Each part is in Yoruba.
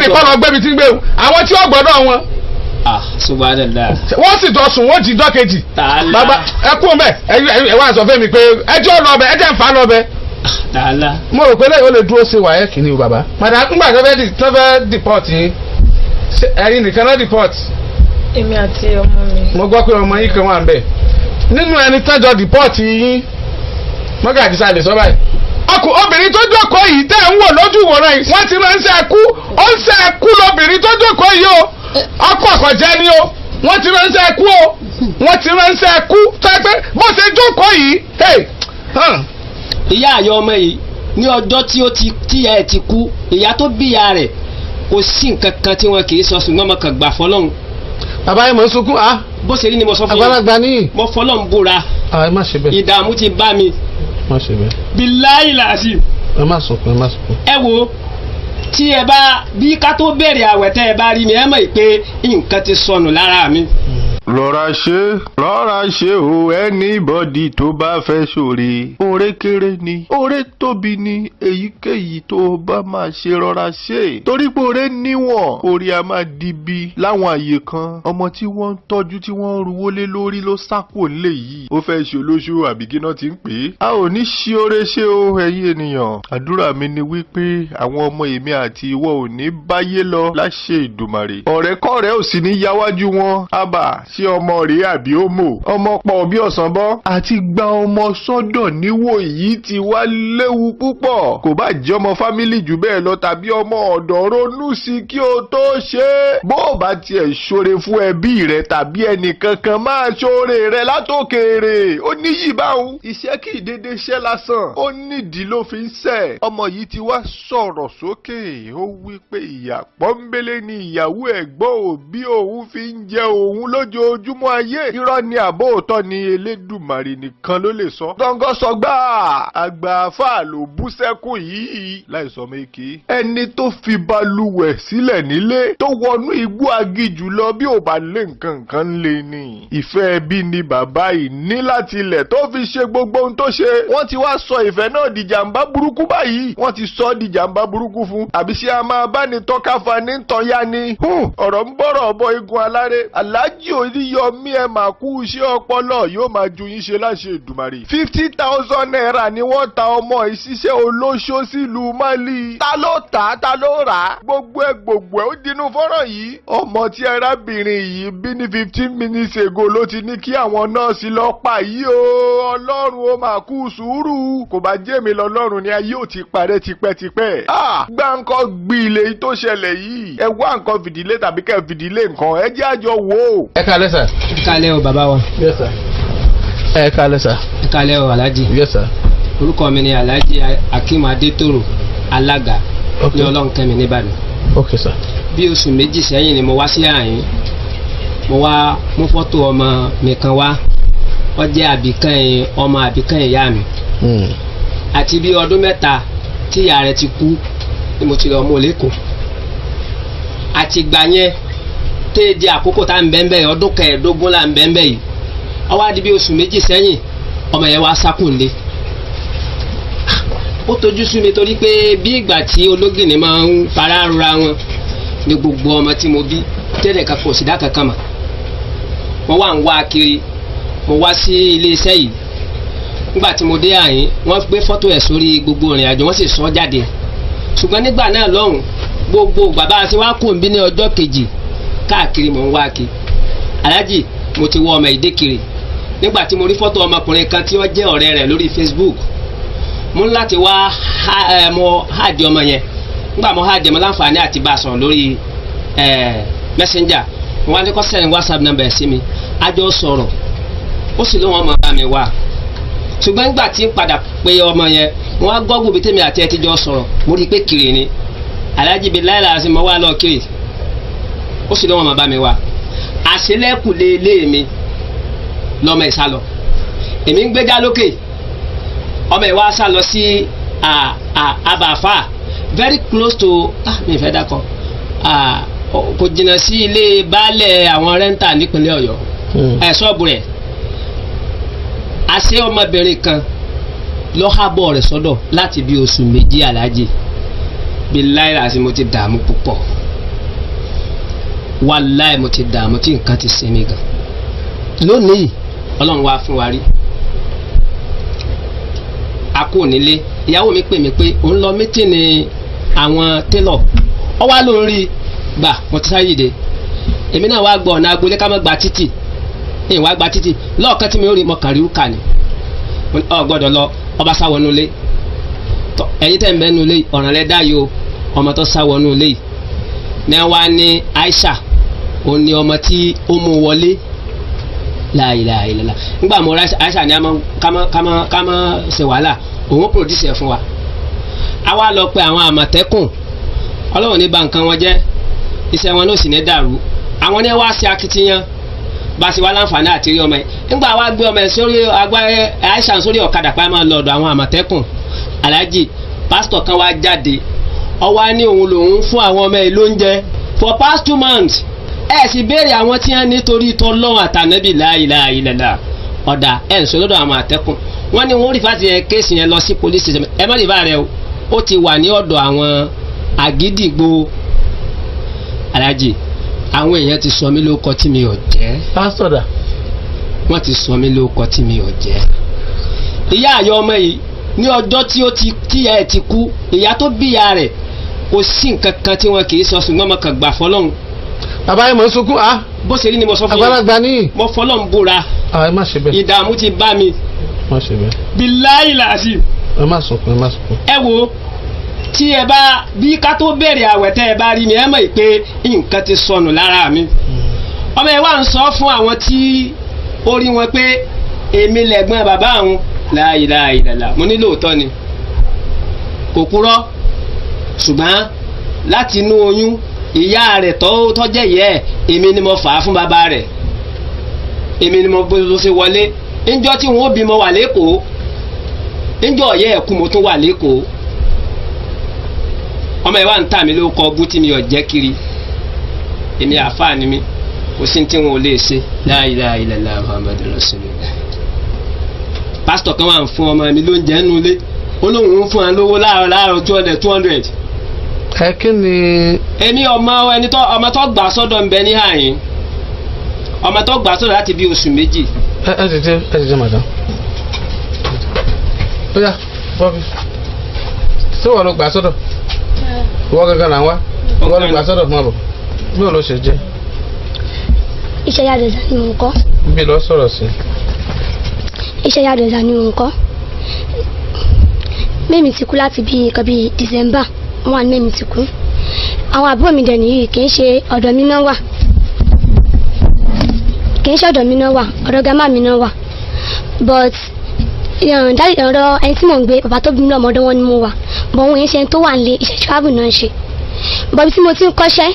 nìkan lọ gbẹ́bi tí ń gbé àwọn tí ó gbọ́dọ̀ wọn. subhanallah. wọ́n sì jọ sùn wọ́n jí dọ́kejì. bàbá ẹ kú mẹ́ ẹ wá sọ fẹ́ mi pé ẹjọ́ lọ bẹ ẹjẹ́ ń fa lọ bẹ. mo rò pé lẹ́yìn ó lè dúró ṣe wàyẹ́ kìíní o bàbá. padà ńgbà tó fẹ́ deport yín ẹ̀yin nìkan náà deport. èmi àti ọmọ mi. mo gbọ́ pé ọmọ yín kan wà ń bẹ̀ nínú ẹni tọ́jọ́ deport yín mọ́gàjì sáà lè sọ báyìí. obìnrin tó jókòó yìí tẹ́ ń wò lójú ìwòran yìí wọ́n ti ránṣẹ́ ẹkú ó ń ṣe ẹkú lóbìnrin tó jókòó yìí o ọkọ̀ àkọ́jẹ́ ni o wọ́n ti ránṣẹ́ ẹkú o wọ́n ti ránṣẹ́ ẹkú tó ẹ pé bó ṣe jókòó yìí. ìyá àyọ ọmọ yìí ní ọjọ́ tí ẹ ti kú ìyá tó bí ìyá rẹ̀ kò sí nǹkan kan tí wọn kì í sọ ṣùgbọ́n mo kàn gbà fọlọ́run. bàbá yẹn mọ̀ ń sunkún bó ṣe rí ni mo sọ fún yín àgbàlagbà ní. mo fọlọ́run búra ẹ má ṣe bẹ́ẹ̀. ìdààmú ti bá mi. má ṣe bẹ́ẹ̀. billahi làásì. ẹ má sunkún ẹ má sunkún. ẹ wo tí ẹ bá bí ká tó bẹ̀rẹ̀ àwẹ̀ tẹ́ ẹ bá rí mi ẹ mọ̀ pé nǹkan ti sọnù lára mi. lọ́ra ṣe o anybody tó bá fẹ́ ṣoore oore kéré ni oore tóbi ni èyíkéyìí tó bá máa ṣe rọra ṣe torí pé oore níwọ̀n oore a máa di bí láwọn àyè kan ọmọ tí wọ́n ń tọ́jú tí wọ́n ń ruwó lé lórí ló sápò nílé yìí ó fẹ́ ṣe olóṣù àbí kí náà ti ń pè é a ò ní ṣe oore ṣe o ẹ̀yin ènìyàn àdúrà mi ni wípé àwọn ọmọ èmi àti ìwọ ò ní báyé lọ láṣẹ Ìdùmarè ọ̀rẹ́kọ̀rẹ́ ò sì ní yáwájú wọn ábà ṣé ọmọ rèé àbí ọmọ pọ̀ bí ọ̀sán bọ́ àti gba ọmọ sọ́dọ̀ níwò yìí ti wá léwu púpọ̀ kò bá jẹ́ ọmọ fámílì jù bẹ́ẹ̀ lọ tàbí ọmọ ọ̀dọ̀ ronú sí kí o tó ṣe é bó o bá tiẹ̀ ṣoore fún ẹbí rẹ tàbí ẹnìkankan máa ṣoore rẹ látòkèèrè ó níyì báwọn iṣẹ́ kì í dédé ṣẹ́ lásán ó nídìí ló fi ń ṣẹ́ ọmọ yìí ti wá sọ̀rọ̀ sókè ó wí pé ìyà pọ́nbélé ni ìyàwó ẹ̀gbọ́n òbí òun fi ń jẹ òun lójoojúmọ́ ayé irọ́ ni àbó òótọ́ ni Elédùmarè nìkan ló lè sọ. dọ́ngọ́ sọ gbà àgbà àfà ló bú sẹ́kùn yìí láìsọ méke. ẹni tó fi balùwẹ̀ sílẹ̀ nílé tó wọnú igbó agijù lọ bí ò bá lé nǹkan lé ní. ìfẹ́ ẹbí ni bàbá yìí ní láti ilẹ̀ tó fi ṣe gbogbo ohun tó ṣe. wọ́n ti wá sọ ìfẹ́ náà di jàǹbá burúkú báyìí wọ́n ti sọ di jàǹbá burúkú fún. àbí ṣé a máa bá ní tọ́káfa ní tọ́yá ni. ọ̀rọ̀ ń bọ̀rọ̀ ọ̀bọ igun aláré Alhaji Oríyọmí ẹ máa kú iṣẹ́ ọpọlọ yóò máa ju yín ṣe láṣẹ Èdùmàrè. 50,000 naira ni wọ́n ta ọmọ ìṣiṣẹ́ olóṣó sílùú Mali. ta ló tà ta ló rà á gbogbo ẹ ó dinú fọ́nrán yìí. ọmọ tí arábìnrin yìí bí ní 15 minutes ago ló ti ní kí àwọn nọ́ọ̀sì lọ pa yìí o Ọlọ́run ó máa kú sùúrù kò bá jẹ́ mi lọ́lọ́run ni ayé ò ti parẹ́ tipẹ́tipẹ́. gbáǹkọ́ gbilé tó ṣẹlẹ̀ yìí ẹ wá nǹkan fìdílé tàbí kẹ́ fìdílé nǹkan ẹ jẹ́ àjọ wò ó. ẹ kálẹ́ sà. ẹ kálẹ́ o bàbá wa. Yes sir. ẹ kálẹ́ sà. ẹ kálẹ́ o Alhaji. Yes sir. orúkọ mi ni Alhaji Akeem Adétòrò alága ní Ọlọ́nkẹ́mi nìbàdàn. ok sir. bí oṣù méjì sẹ́yìn ni mo wá sí àyín mo wá mú fọ́tò ọmọ mi kan wá ó jẹ́ àbíkẹ́yìn ọmọ àbíkẹ́yìn ìyá mi. àti bí ọdún mẹ́ta tí ìyá rẹ̀ ti kú ni mo ti lọ mú lẹ́kọ̀ọ́ àtìgbà yẹn tẹ́ di àkókò tá à ń bẹ́ẹ̀ ọdún kẹẹ̀ẹ́dógún là ń bẹ́ẹ̀ yìí ó wá di bí oṣù méjì sẹ́yìn ọmọ yẹn wá sákùnlé ó tójú sú mi torí pé bí ìgbà tí ológìnní máa ń fara rora wọn ni gbogbo ọmọ tí mo bí tẹ́lẹ̀ kan kò sí dá kankan mọ̀ wọ́n wà ń wá kiri mo wá sí iléeṣẹ́ yìí nígbà tí mo dé àyín wọ́n gbé fọ́tò ẹ̀ sórí gbogbo ìrìn àjò wọ́n sì sọ jáde ṣùgbọ́n nígbà náà lọ́hùn gbogbo bàbá àti wá kò ń bí ní ọjọ́ kejì káàkiri mò ń wá kí Alhaji mo ti wọ ọmọ ìdékiri nígbà tí mo rí fọ́tò ọmọkùnrin kan tí ó jẹ́ ọ̀rẹ́ rẹ̀ lórí Facebook mo ní láti wá mo háàdì ọmọ yẹn nígbà mo háàdì ọmọ láǹfààní àti bá a sọ̀rọ̀ lórí Messenger mo wá ní kó send WhatsApp number sí mi a jọ sọ̀rọ̀ ó sì lóun ọmọ bá mi wá ṣùgbọ́n nígbà tí ń padà pé ọmọ yẹn wọ́n á gọ́gùn bí tèmi àti ẹ ti jọ sọ̀rọ̀ mo rí i pé kiri ni Alhaji bíi láìláà sí mo wá lọ kiri ó sì lóun ọmọ bá mi wá àṣelẹ́kùn lé mi lọ́mọ ìsálọ èmi ń gbéjà lókè ọmọ ìwà sálọ sí Abafa very close to mi fẹ́ dákọ̀ kò jìnnà sí ilé baálẹ̀ àwọn rẹ́ńtà nípínlẹ̀ Ọ̀yọ́ ṣọ́ọ̀bù rẹ̀ àṣẹ ọmọbìnrin kan ló hábọ̀ rẹ̀ sọ́dọ̀ láti bí oṣù méjì Alhaji bí láìra sí mo ti dààmú púpọ̀ wàláì mo ti dààmú tí nǹkan ti ṣe mí gan lónìí ọlọ́run wá fún wa rí a kò nílé ìyàwó mi pè mí pé òun lọ mítìnì àwọn télọ̀ ọ wá lóun rí gbà mo ti sáré dìde èmi náà wá gbọ́ ọ̀nà agbolé ká má gba títì èyí wá gba títì lọ́ọ̀kan tí mi ò rí mọ kàrí kà ní ọ gbọ́dọ̀ lọ ọba sáwọnú ilé ẹ̀yin tẹ̀ ń bẹ́ẹ̀ nu ilé ọ̀ràn rẹ̀ dáyò ọmọ tó sáwọnú ilé yìí mẹ́wàá ní Aisha ó ní ọmọ tí ó mú wọlé láìláìlá nígbà mo ra Aisha ní ká má ṣe wàhálà òun produce ẹ̀ fún wa a wá lọ pé àwọn àmọ̀tẹ́kùn ọlọ́run ní bà nǹkan wọn jẹ́ iṣẹ́ wọn ló sì ní dàrú àwọn ní wá sí akitiyan bá a sì wá láǹfààní àti rí ọmọ ẹ̀ nígbà wá gbé ọmọ ẹ̀ sórí agbára Aisha sórí ọ̀kadà pa máa lọ́dọ̀ àwọn àmọ̀tẹ́kùn Alhaji pásítọ̀ kan wá jáde ó wá ní òun lòun fún àwọn ọmọ ẹ̀ lóúnjẹ for past 2 months ẹ sì béèrè àwọn tí wọn nítorí tọlọ́run àtànábì láìláìlá ọ̀dà ẹ̀ ń sọ lọ́dọ̀ àwọn àtẹ́kùn wọ́n ní wọ́n rí fàtí yẹn kéèsì yẹn lọ sí police station ẹ má rí bá rẹ o ó ti wà ní ọ̀dọ̀ àwọn àgídìgbò Alhaji àwọn èèyàn ti sọ mí lóko tí mi ò jẹ́ pásítọ̀ dà wọ́n ti sọ mí lóko tí mi ò jẹ́ ìyá àyọ ọmọ yìí ní ọjọ́ tí ó ti tíya ẹ̀ ti kú ìyá tó bí ìyá rẹ̀ kò sí nǹkan kan tí wọn kì í sọ ṣùgbọ́n mo kàn gbà fọlọ́run. bàbá yìí mọ̀ ń sunkún ah. bó ṣe rí ni mo sọ fún yín àgbàlagbà ní. mo fọlọ́run búra. ẹ má ṣe bẹ́ẹ̀. ìdààmú ti bá mi. má ṣe bẹ́ẹ̀. billahi làásì. ẹ má sunkún ẹ má sunkún. ẹ wo tí ẹ bá bí ká tó bẹ̀rẹ̀ àwẹ̀ tẹ́ ẹ bá rí mi ẹ mọ̀ pé nǹkan ti sọnù lára mi. ọmọ ẹ wá ń sọ fún àwọn tí ó rí wọn pé èmi lẹ̀gbọ́n bàbá àwọn láìláìlá mo ní lóòótọ́ ni kò purọ́ ṣùgbọ́n láti inú oyún ìyá rẹ̀ tọ́jẹ́ yẹ èmi ni mo fà á fún bàbá rẹ̀ èmi ni mo bó ṣe wọlé ńjọ́ tí wọ́n bímọ wà lẹ́kọ̀ọ́ ńjọ́ ọ̀yẹ́ ẹ̀kú mo tún wà lẹ́kọ̀ọ́ ọmọ ẹ̀ wá ń tà mí ló kọ bú tí mi ò jẹ́ kiri èmi àfáà ni mi kò sí tí wọn ò lè ṣe la ilaha illallah Muhammadur Rasulullah pásítọ̀ kan wà ń fún ọmọ mi lóúnjẹ nínú ilé ó lóun ń fún ẹ lówó láàárọ̀ 200. ẹ kí ni. èmi ọmọ tó gbà sọ́dọ̀ ń bẹ ní àyín ọmọ tó gbà sọ́dọ̀ láti bí oṣù méjì. ẹ tètè madam. ó yá bọ́bí ṣé wọ́n ló gbà sọ́dọ̀ wọ́n gángan là ń wá wọ́n ló gbà sọ́dọ̀ fún ọ̀bọ̀ bí wọ́n ló ṣe jẹ́. iṣẹ́ yàrá ìdá ni mò ń kọ́. bí lọ sọ̀rọ̀ sí. iṣẹ́ yàrá ìdá ni mò ń kọ́. mẹ́mi ti kú láti bí nǹkan bíi December 1 mẹ́mi ti kú. àwọn àbúrò mi dẹ̀ nìyí kì í ṣe ọ̀dọ̀ mi náà wà. ọ̀dọ̀ gàmá mi náà wà. but dáàdì ọ̀rọ̀ ẹni tí mò ń gbé bàbá tó bí mi lọ́mọ ọ̀dọ̀ wọn ni mo wà. bọ̀ òun yẹn ṣe tó wà nílé iṣẹ́ travel náà ń ṣe. bọ̀ bí tí mo ti ń kọ́ṣẹ́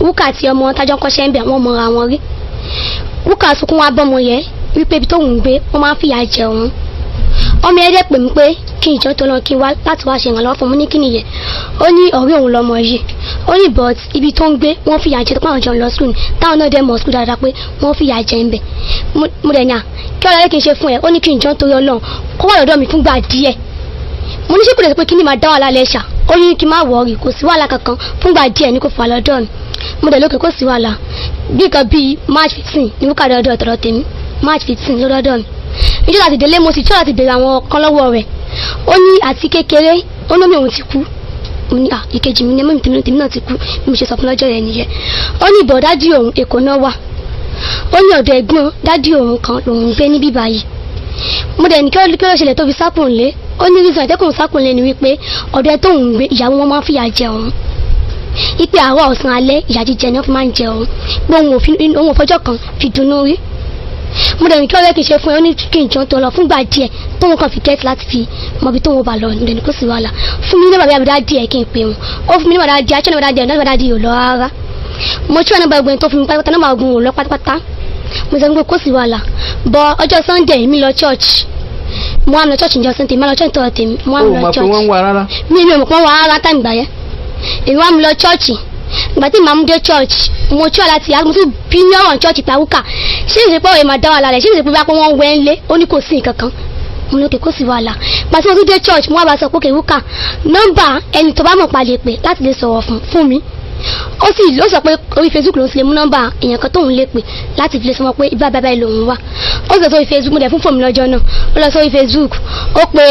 wúkà àti ọmọ tájọ́ kọ́ṣẹ́ ń bẹ̀ wọ́n mọra wọn rí. wúkà sunkún wa bọ́mọ yẹ wípé ibi tóun gbé wọ́n máa ń fìyà jẹ òun. ọmọ ẹ̀dẹ̀ pè mí pé kí ìjọ tó lọ kí n wá láti wá ṣe ìrànlọ́wọ́ fún mi ní kíni yẹ ó ní ọ̀rẹ́ òun lọmọ yìí ó ní but ibi tó ń gbé wọ́n fìyà jẹ tó pàwọn jọ lọ skul táwọn náà dẹ̀ mọ̀ skul dáadáa pé wọ́n fìyà jẹ ń bẹ̀ mo dẹ̀ ní à kí ọ̀rẹ́ kí n ṣe fún ẹ ó ní kí ìjọ tó yọ lọ́hùn kó wà lọ́dọ̀ mi fúngbà díẹ̀ mo ní ṣé kò lè sọ pé kí ni máa dá wàhálà lẹ́ṣà ó ní kí n má wọ̀ọ́rì kò sí wàhálà kankan fúngbà díẹ̀ ní kò fà lọ́dọ̀ mi mo dẹ̀ lókè kò sí wàhálà bí nǹkan bíi March 15 ní wúkà dọ́dọ̀ ọ̀tọ̀rọ̀ tèmi March 15 lọ́dọ̀ mi ìjọ láti délé mo sì tí láti béèrè àwọn kan lọ́wọ́ rẹ̀ ó ní àti kékeré ó ní òun ti kú mo ní ìkejì mi ní ẹmọ tèmi náà ti kú bí mo ṣe sọ fún lọ́jọ́ yẹn nìyẹn ó ní ìbọ̀ dádì òun Èkó náà wà ó ní ọ̀dọ̀ ẹ̀gbọ́n dádì òun kan lòun gbé níbí báyìí mo dẹ̀ ní kí ló ṣẹlẹ̀ tó fi sákùnlé ó ní reason àtẹ́kùn sákùnlé ni wípé ọ̀dọ̀ ẹ̀ tóun gbé ìyàwó wọn máa ń fìyà jẹ òun ipe àárọ̀ ọ̀sán alẹ́ ìyà jíjẹ ni wọ́n fi máa ń jẹ òun pé òun ò fọjọ́ kan fi dunnú rí mo dẹ̀ ní kí ọ̀rẹ́ kì í ṣe fún ẹ ó ní kí n jọ tó lọ fúngbà díẹ̀ tóun kàn fi gẹ́ẹ̀tì láti fi mọbi tóun bá lọ nílẹ̀ ní kò sí wàhálà fún mi ní bàbá àbúdá díẹ̀ kí n pè wọn ó fún mi ní bàbá díẹ̀ àti ní bàbá díẹ̀ náà bàbá díẹ̀ ò lọ rárá mo tí wọn náà bá gbẹ̀yìn tó fún mi pátápátá náà máa gun ò lọ pátápátá mo sọ pé kò sí wàhálà bọ ọjọ́ Sunday mi lọ church mo wà lọ church ìjọ Sunday mo lọ church tọrọ tèmi mo wà lọ church mi ò mọ̀ pé wọ́n wà rárá táìmù gbà yẹn èmi wà lọ church ìgbà tí màmú dé church mo tí wà láti mo tún bí ní ọ̀rọ̀ church pàwùkà ṣé ìṣèpọ̀ òye máa dá wà lálẹ́ ṣé ìṣèpọ̀ bá pé wọ́n wẹ́ ń lé ó ní kò sí nǹkan kan mo lókè kó sì wàhálà pàṣẹ mo tún dé church mo wá bá sọ pé wúkà nọ́mbà ẹni tó bá mọ̀ pa lè pè láti lè sọ̀rọ̀ fún mi ó sì ló sọ pé orí Facebook ló ń tilẹ̀ mú nọ́mbà èèyàn kan tóun lè pè láti fi lè sọ wọn pé ibà bàbá ẹ̀ lòun wà. Ó sọ sórí Facebook mo dẹ̀ fún fóònù lọ́jọ́ náà ó lọ sórí Facebook ó pé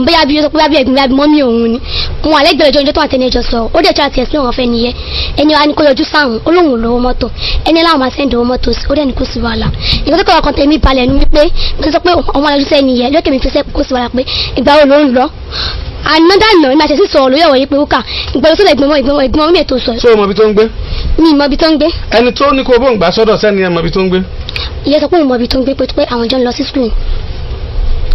bóyá bí ó sọ pé bábí ẹ̀gbìn bábí mọ́mí òun ni wọn àlẹ́gbẹ̀rẹ̀ ọjọ́ tó wà tẹ́lẹ̀ ẹjọ́ sọ ó dẹ̀ tí a ti ẹ̀sìn òun fẹ́ nìyẹn ẹni wa ni kó yọjú sáwọn olóhùn lówó mọ́tò ẹni láwọn máa sẹ́ndì owó mọ́tò sí ó dẹ̀ ní kó sí wàhálà ìgbà tó kọ́ ọkàn tèmi balẹ̀ ni wípé mo sọ pé ọmọ ayọjú sẹ́ni yẹn lókè mi fi sẹ́ kó sí wàhálà pé ìgbà wo ló ń lọ another nọ ní àṣẹ sísọ lórí ọ̀rọ̀ yìí pé wúkà ìgbàlódé sọ́dọ̀ ìgbìmọ̀ mi ètò sọ. ṣé o mọ ibi tó ń gbé. mi ì mọ ibi tó ń gbé. ẹni tó ní kó bóun gbà sọ́dọ̀ sẹ́ni ẹ mọ ibi tó ń gbé. ìyẹn sọ pé òun mọ ibi tó ń gbé pé àwọn jọ ń lọ sí school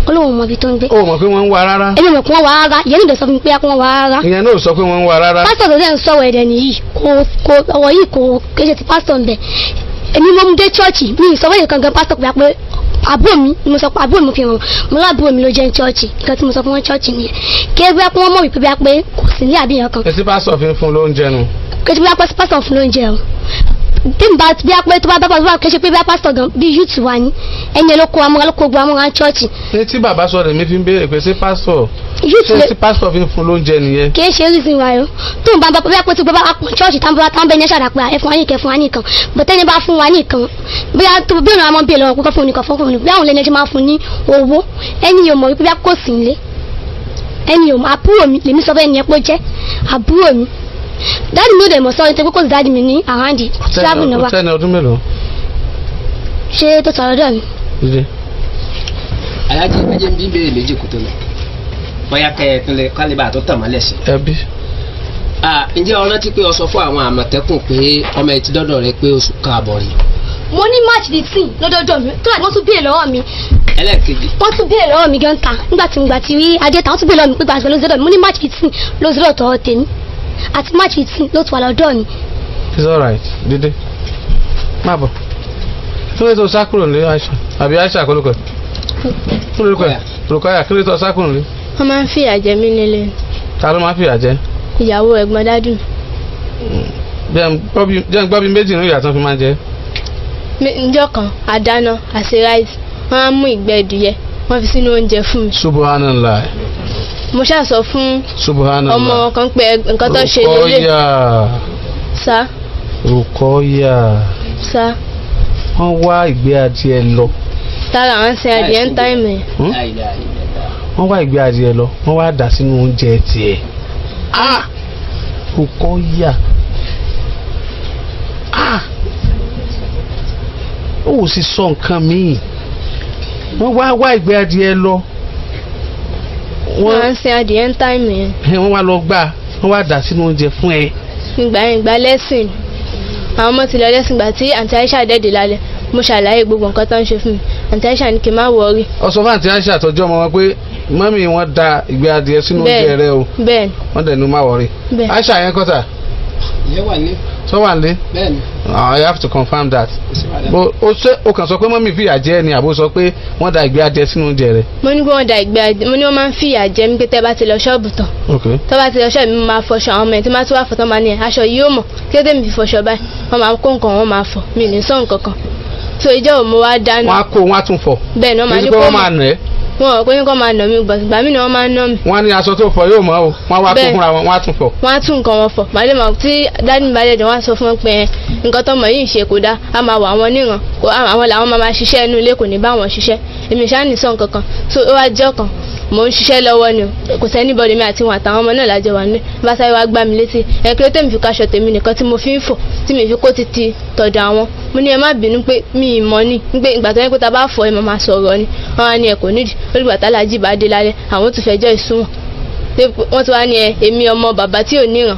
olóhùn mọ ibi tó ń gbé. o mọ̀ pé wọ́n ń wá rárá. èmi mọ̀ pé wọ́n wá rárá ìyẹn níbẹ̀ sọ fún mi pé wọ́n wá rárá. ìyẹn náà sọ pé wọ́n ń wá rárá. pásítọ̀ tó dẹ̀ ń sọ̀rọ̀ ẹ̀dẹ̀ nìyí kò ọ̀rọ̀ yìí kò kéṣe ti pásítọ̀ ń bẹ̀ èmi mo mú dé chọ́ọ̀chì mi ìsọ̀rọ̀ yìí kankan pásítọ̀ pé àbúrò mi ni mo sọ pé àbúrò mi fi hàn mo lábúrò mi ló jẹ́ chọ́ọ̀chì nǹkan tí mo sọ fún wọn chọ́ọ̀chì nìyẹn kí ẹ bí wọ́n mọ̀ wípé bí wọ́n pé kò sí ní àbíyàn kan. èsì pásítọ̀ fi ń fún lóúnjẹ nu. kí bí wọ́n pásítọ̀ fún lóúnjẹ o bí n bá bí wọ́n pé tó bá bá bá kí bí wọ́n pásítọ̀ gan bí yúùtù wa ni ẹni ló kó gbọ́ amúra chọ́ọ̀chì. ní tí bàbá sọ rẹ̀ mi fi ń béèrè pé sí pásítọ̀ ṣé pásítọ̀ fi ń fún lóúnjẹ nìyẹn. kì í ṣe reason wa o tó ń bá bí wọ́n pé tó bá pọ̀ chọ́ọ̀chì tá ń bẹ ní ṣàdá pé ẹ fún wa nìkan fún wa nìkan bọ́tẹ́ni bá fún wa nìkan bí wọ́n àwọn bí ọlọ́run kókó fún nìkan fún nìkan bí àwọn lẹ́ni ẹjọ́ máa fún ní owó ẹni yóò mọ̀ wípé bí wọ́n kò sí nílé ẹni yóò mọ̀ àbúrò mi lèmi sọ bẹ́ẹ̀ ni ẹ pé jẹ́ àbúrò mi dáàdì mi ò dẹ̀ mọ̀ sọ́ọ́ nítorí kò sí dáàdì mi ní àrándì tíráàbù náà wà. ọtẹ́ni ọdún mélòó. ṣé tó sọ̀rọ̀ dọ̀ mi. alájí méjì ń bí béèrè méjì kó tó lọ bóyá kẹ́ẹ̀túnlẹ̀ kálíbà tó tàn mọ́lẹ̀ sí. ẹbí. ǹjẹ́ o rántí pé o sọ fún àwọn àmọ̀tẹ́kùn pé ọmọ ẹ̀ ti dọ́dọ̀ rẹ pé oṣù káàbọ̀ rí. mo ní match the team lọ́dọọdọ mi tó àti wọ́n tún béèrè lọ́wọ́ mi. ẹlẹ́ẹ̀kejì. wọ́n tún béèrè lọ́wọ́ mi gan ta nígbà tí rí adé ta wọ́n tún béèrè lọ́wọ́ mi pé gbàgbé lọ́dọọdọ mi mo ní match the team lọ́dọọdọ tọ́ tèmi àti match the team ló tún wà lọ́dọ̀ mi. it's alright dídé má bọ̀ kí ló tó sákúrò ní Aisha àbí Aisha kọlùkọ kí ló kọ Rukaya kí ló tó sákúrò ní. wọ́n máa ń fìyà jẹ mí nílé. ta ló máa ń fìyà jẹ. ìyàwó ẹ̀gbọ́n dádù. jẹ́ ń gbọ́ bí méjì nínú ìyàtọ̀ fi máa ń jẹ. níjọ́ kan àdáná àṣẹ ráìsì wọ́n á mú ìgbẹ́ ìdúyẹ wọ́n fi sínú oúnjẹ fún mi. Subhanallah. mo ṣàṣọ fún Subhanallah. ọmọ kan pé nǹkan tó ṣe lélẹ̀. Rukaya. sá. Rukaya. sá. wọ́n wá ìgbé adìẹ lọ. tára àwọn ṣe adìẹ ń táìmù yẹn. wọ́n wá ìgbé adìẹ lọ wọ́n wá dà sínú oúnjẹ tiẹ̀. Rukaya. ó sì sọ nǹkan míì wọ́n wá ìgbé adìẹ lọ. wọ́n ṣe adìẹ ń táìmù yẹn. wọ́n wá lọ gbà wọ́n wá dà sínú oúnjẹ fún ẹ. ìgbà lẹ́sìn àwọn ọmọ ti lọ lẹ́sìn gbà tí àǹtí Aisha dẹ́ẹ̀dẹ̀ lálẹ́ mo ṣàlàyé gbogbo nǹkan tó ń ṣe fún mi àǹtí Aisha ní kí n má wọrí. ọsọ fún àǹtí Aisha àtọjọ ọmọ wọn pé mọ́mí wọn da ìgbé adìẹ sínú oúnjẹ rẹ o bẹ́ẹ̀ni wọ́n dẹ̀ ní má wọrí. Aisha yẹn kọ́ta. ìyẹn wà ní. sọ wà ní. bẹ́ẹ̀ni. I have to confirm that. o kàn sọ pé mọ́mí fìyà jẹ ni àbó sọ pé wọ́n da ìgbé adìẹ sínú oúnjẹ rẹ. mo ní kí wọ́n da ìgbé adìẹ mo ní wọ́n máa ń fìyà jẹ mí pé tẹ́ bá ti lọ ṣọ́ọ̀bù tán. tọ́ bá ti lọ ṣọ́ọ̀bù mi máa fọṣọ àwọn ọmọ ẹ̀ tí máa tún wà fọ́tán máa ní ẹ̀ aṣọ yìí ó mọ̀ kí ló dé mi fi fọṣọ báyìí wọ́n máa kó nǹkan wọn máa fọ mi ní sọ nǹkan kan so ìjọ ò mo wá dáná. wọ́n á kó wọ́n á tún fọ. bẹ́ẹ̀ ni wọ́n máa ní kó mọ̀ wọn ò pé ní kó máa nà mí gbà mí ni wọ́n máa ń ná mi. wọ́n á ní aṣọ tó fọ yóò mọ́ o wọ́n á wá kó fúnra wọn wọ́n á tún fọ. wọ́n á tún nǹkan wọn fọ màálé màá tí dáàdì mi bá dẹ̀ wọ́n á sọ fún wọn pé nǹkan tó mọ̀ yìí ń ṣe kò dáa a máa wà wọn níran àwọn làwọn máa ṣiṣẹ́ inú ilé kò ní bá wọn ṣiṣẹ́ èmi ṣáà ní sọ nǹkan kan so ó wá jẹ́ ọ̀kan mò ń ṣiṣẹ́ lọ́wọ́ ni o kò sẹ́ni bọ́ọ̀dì mi àti wọn àtàwọn ọmọ náà lájọ wà ní bá sáré wá gbá mi létí ẹ̀kẹ́rẹ́ tèmi fi kaṣọ tèmi nìkan tí mo fi ń fò tí mi fi kó títí tọ̀dọ̀ àwọn mo ní ẹ má bínú pé mi ì mọ̀ ni pé ìgbà tó yẹ pé ta bá fọ ẹ máa sọ̀rọ̀ ni wọn á ní ẹ kò nídìí lórí bàtà làjì bá dé lálẹ́ àwọn tó fẹjọ́ ìsúnwọ̀n wọ́n ti wá ní èmi ọmọ bàbá tí ò níran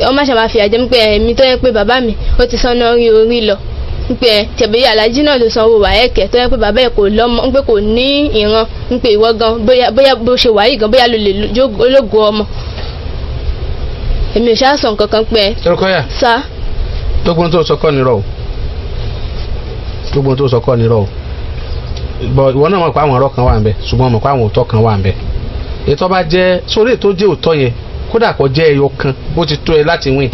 ọmọ àṣà máa fi àjẹ́ pé èmi tó yẹ pé bàbá mi ó ti sánná orí lọ pé tẹ̀bí alájí náà ló sanwó wàhẹ́kẹ̀ tó yẹ pé bàbá ẹ̀ kò lọ́mọ pé kò ní ìran pé ìwọ gan bóyá bó ṣe wáyé gan bóyá ló lè ológo ọmọ èmi ò ṣáà sọ nǹkan kan pé. Rukaya. sá. gbogbo tó sọ kọ́ nírọ̀ o gbogbo tó sọ kọ́ nírọ̀ o bọ̀ ìwọ náà mọ̀ pé àwọn ọ̀rọ̀ kan wà ń bẹ ṣùgbọ́n mọ̀ pé àwọn òótọ́ kan wà ń bẹ ètò bá jẹ́ sórí ètò jẹ́ òótọ́ yẹn kódà kó jẹ́ ẹyọ kan bó ti tó ẹ láti win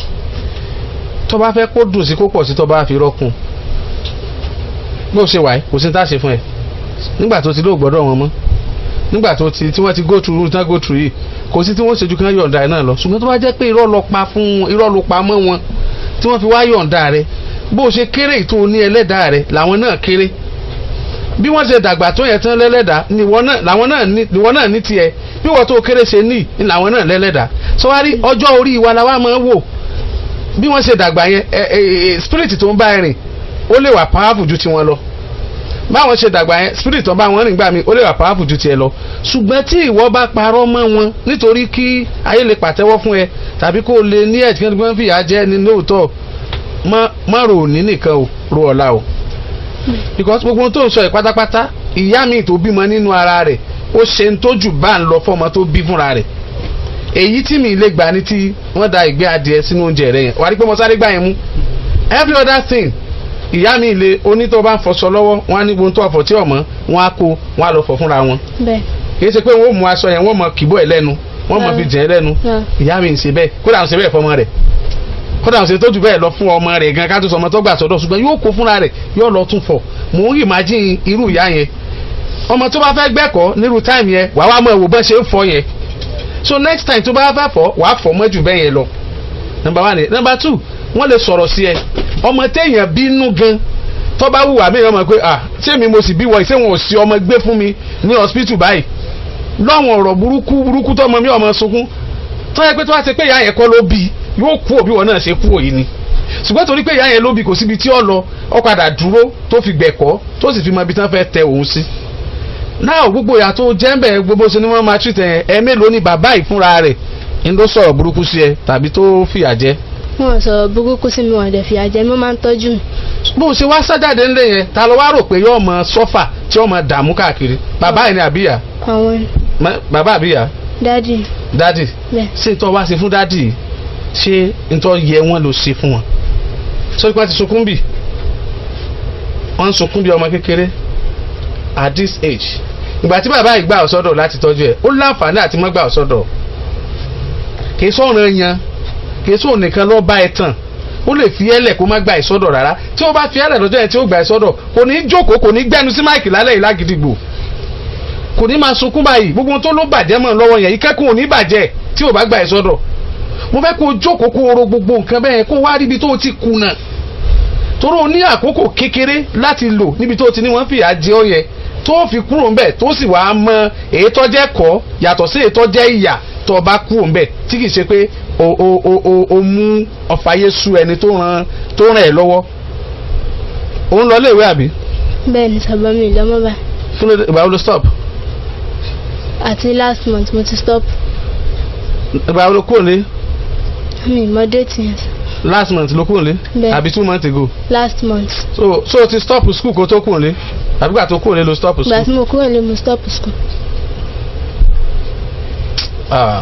tó bá fẹ́ kó dùn sí kó pọ̀ sí tó bá fi rọ́kùn bó ṣe wáyé kò sí ní tá a ṣe fún ẹ nígbà tó ti lóò gbọ́dọ̀ wọn mọ́ nígbà tó ti tí wọ́n ti go through tán go through yìí kò sí tí wọ́n ṣe ju kí wọ́n yọ̀ǹda ẹ̀ náà lọ ṣùgbọ́n tó bá jẹ́ pé irọ́ ló pa mọ́ wọn tí wọ́n fi wá yọ̀ǹda rẹ bó o ṣe kéré tó ní ẹlẹ́dàá rẹ làwọn náà kéré bí wọ́n ṣe dàgbà tó yẹn tán lẹ́lẹ́dàá làwọn náà ní tiẹ̀ bí wọ́n tó kéré ṣe ní làwọn náà lẹ́lẹ́dàá sọ́wárí ọjọ́ orí wa la wá máa ń wò bí wọ́n ṣe dàgbà yẹn spirit tó ń bá ẹ rìn ó lè wà powerful ju tiwọn lọ báwọn ṣe dàgbà yẹn spirit tó ń bá wọn rìn gbà mí ó lè wà powerful ju tiẹ̀ lọ ṣùgbọ́n tí ìwọ bá parọ́ mọ́ wọn nítorí kí ayé lè pàtẹ́wọ́ fún ẹ tàbí kó lè ní ẹ̀jẹ̀ kí wọ́n fìyà jẹ ní lóòótọ́ má rò ní nìkan o rò ọ̀la o because gbogbo ohun tó ń sọ yìí pátápátá ìyá mi tó bímọ nínú ara rẹ̀ ó ṣe ń tójú bá ń lọ fọmọ tó bí fúnra rẹ̀ èyí tí mi lè gbà ní tí wọ́n da ìgbé adìẹ sínú oúnjẹ rẹ̀ yẹn wà á rí pé mo sáré gbà yẹn mú every other thing ìyá mi lè onítọ̀ bá ń fọṣọ lọ́wọ́ wọn á ní gbóhùn tó ọ̀fọ̀ tí ọ̀mọ́ wọn á kó wọn á lọ fọ̀ fúnra wọn kì í ṣe pé wọn ò mú aṣọ yẹn wọn mọ kìbọ̀ ẹ̀ lẹ́nu wọn mọ fi jẹ́ lẹ́nu ìyá mi ń ṣe bẹ́ẹ̀ kódà ń ṣe bẹ́ẹ̀ fọmọ rẹ̀ kódà ń ṣe tó jù bẹ́ẹ̀ lọ fún ọmọ rẹ̀ gan ká tó sọmọ tó gbà sọ́dọ̀ ṣùgbọ́n yóò kó fúnra rẹ̀ yóò lọ tún fọ̀ mò ń imagine irú ìyá yẹn ọmọ tó bá fẹ́ gbẹ́kọ̀ọ́ nírú time yẹn wàá wá mọ ìwò bẹ́ẹ̀ ṣe ń fọ̀ yẹn so next time tó bá fẹ́ fọ̀ wàá fọ̀ mọ́ jù bẹ́ẹ̀ yẹn lọ number one number two wọ́n lè sọ̀rọ̀ sí ẹ ọmọ téèyàn bínú gan tó bá wùwà mí ọmọ pé ṣé mi mo sì bí wọ ìṣe wọn ò sí ọmọ gbé fún mi ní hospital báyìí lọ́wọ́n ọ̀rọ̀ burúkú tó ọmọ mi ọmọ sunkún tó yẹ pé tó wá ṣe pé ìyá yẹn kọ́ ló bí yóò kú òbí wọn náà ṣe kú òyìn ni ṣùgbọ́n torí pé ìyá yẹn ló bí kò síbi tí ó lọ ó padà dúró tó fi gbẹ̀kọ́ tó sì fi mọ ibi tí wọ́n fẹ́ tẹ òun sí. náà gbogbo ìyá tó jẹ́ńbẹ̀ gbogbo ṣe ni wọ́n máa treat ẹ mélòó ni bàbá ìfúnra rẹ̀ ń ló sọ̀rọ̀ burúkú sí ẹ tàbí tó fìyà jẹ. wọn sọ̀rọ̀ burúkú sí mi wọn dẹ̀ fìyà jẹ mi máa ń tọ́jú mi. bó o ṣe wá sájáde ńlẹ̀ yẹn ta ló wá rò pé yóò mọ sọ́fà tí ó mọ dààmú káàkiri bàbá ẹ̀ ni àbíyà. àwọn bàbá àbíyà. dádì. dádì ṣé tó wá ṣe fún dádì ṣé ntọ́ yẹ wọ́n ló ṣe fún wọn sọ́dọ̀ pé wọ́n ti sunkún bì wọ́n ń sunkún bí ọmọ kékeré at this age ìgbà tí bàbá yìí gbà ọ́ sọ́dọ̀ láti tọ́jú ẹ̀ ó láǹfààní àti má gbà ọ́ sọ́dọ̀ kìí sọ̀rọ̀ yan kìí sọ̀rọ̀ nìkan lọ́ọ́ bá ẹ tàn ó lè fi ẹ́lẹ̀ kó má gbà ẹ́ sọ́dọ̀ rárá tí ó bá fi ẹ́lẹ̀ lọ́jọ́ yẹn tí ó gbà ẹ́ sọ́dọ̀ kò ní jókòó kò ní gbẹ́nu sí máìkì lálẹ́ yìí lágídígbò kò ní máa sunkún báyìí gbogbo tó ló bàjẹ́ mọ́ lọ́wọ́ yẹn ìkẹ́kùn ò ní bàjẹ́ tí ò bá gbà ẹ́ sọ́dọ̀ mo fẹ́ kó o jókòó kó o ro gbogbo nǹkan bẹ́ẹ̀ kó o wá ríbi tó o ti kùnà torí o ní àkókò kékeré láti lò níbi tó o ti ní wọ́n fìyà jẹ ọ́ yẹ tó o fi kúrò ńbẹ̀ tó o sì wá mọ èyí tó jẹ́ kọ́ yàtọ̀ sí èyí tó jẹ́ ìyà tó o bá kúrò ńbẹ̀ tí kì í ṣe pé o mú ọ̀fà Yésù ẹni tó ràn ẹ́ lọ́wọ́ o ń lọ iléèwé àbí. bẹ́ẹ̀ ni sábà mi lọ́mọ báyìí. fún ìgbà wo ló stop. àti last month mo ti stop. ìgbà wo ló kúrò ní. mi mọ déètì yẹn. last month ló kúrò ní. bẹ́ẹ̀ àbí 2 months ago. last month. so ti stop school kó tó kúrò ní àbí gbà tó kúrò ní ló stop school. gbà tí mo kúrò ní mo stop school.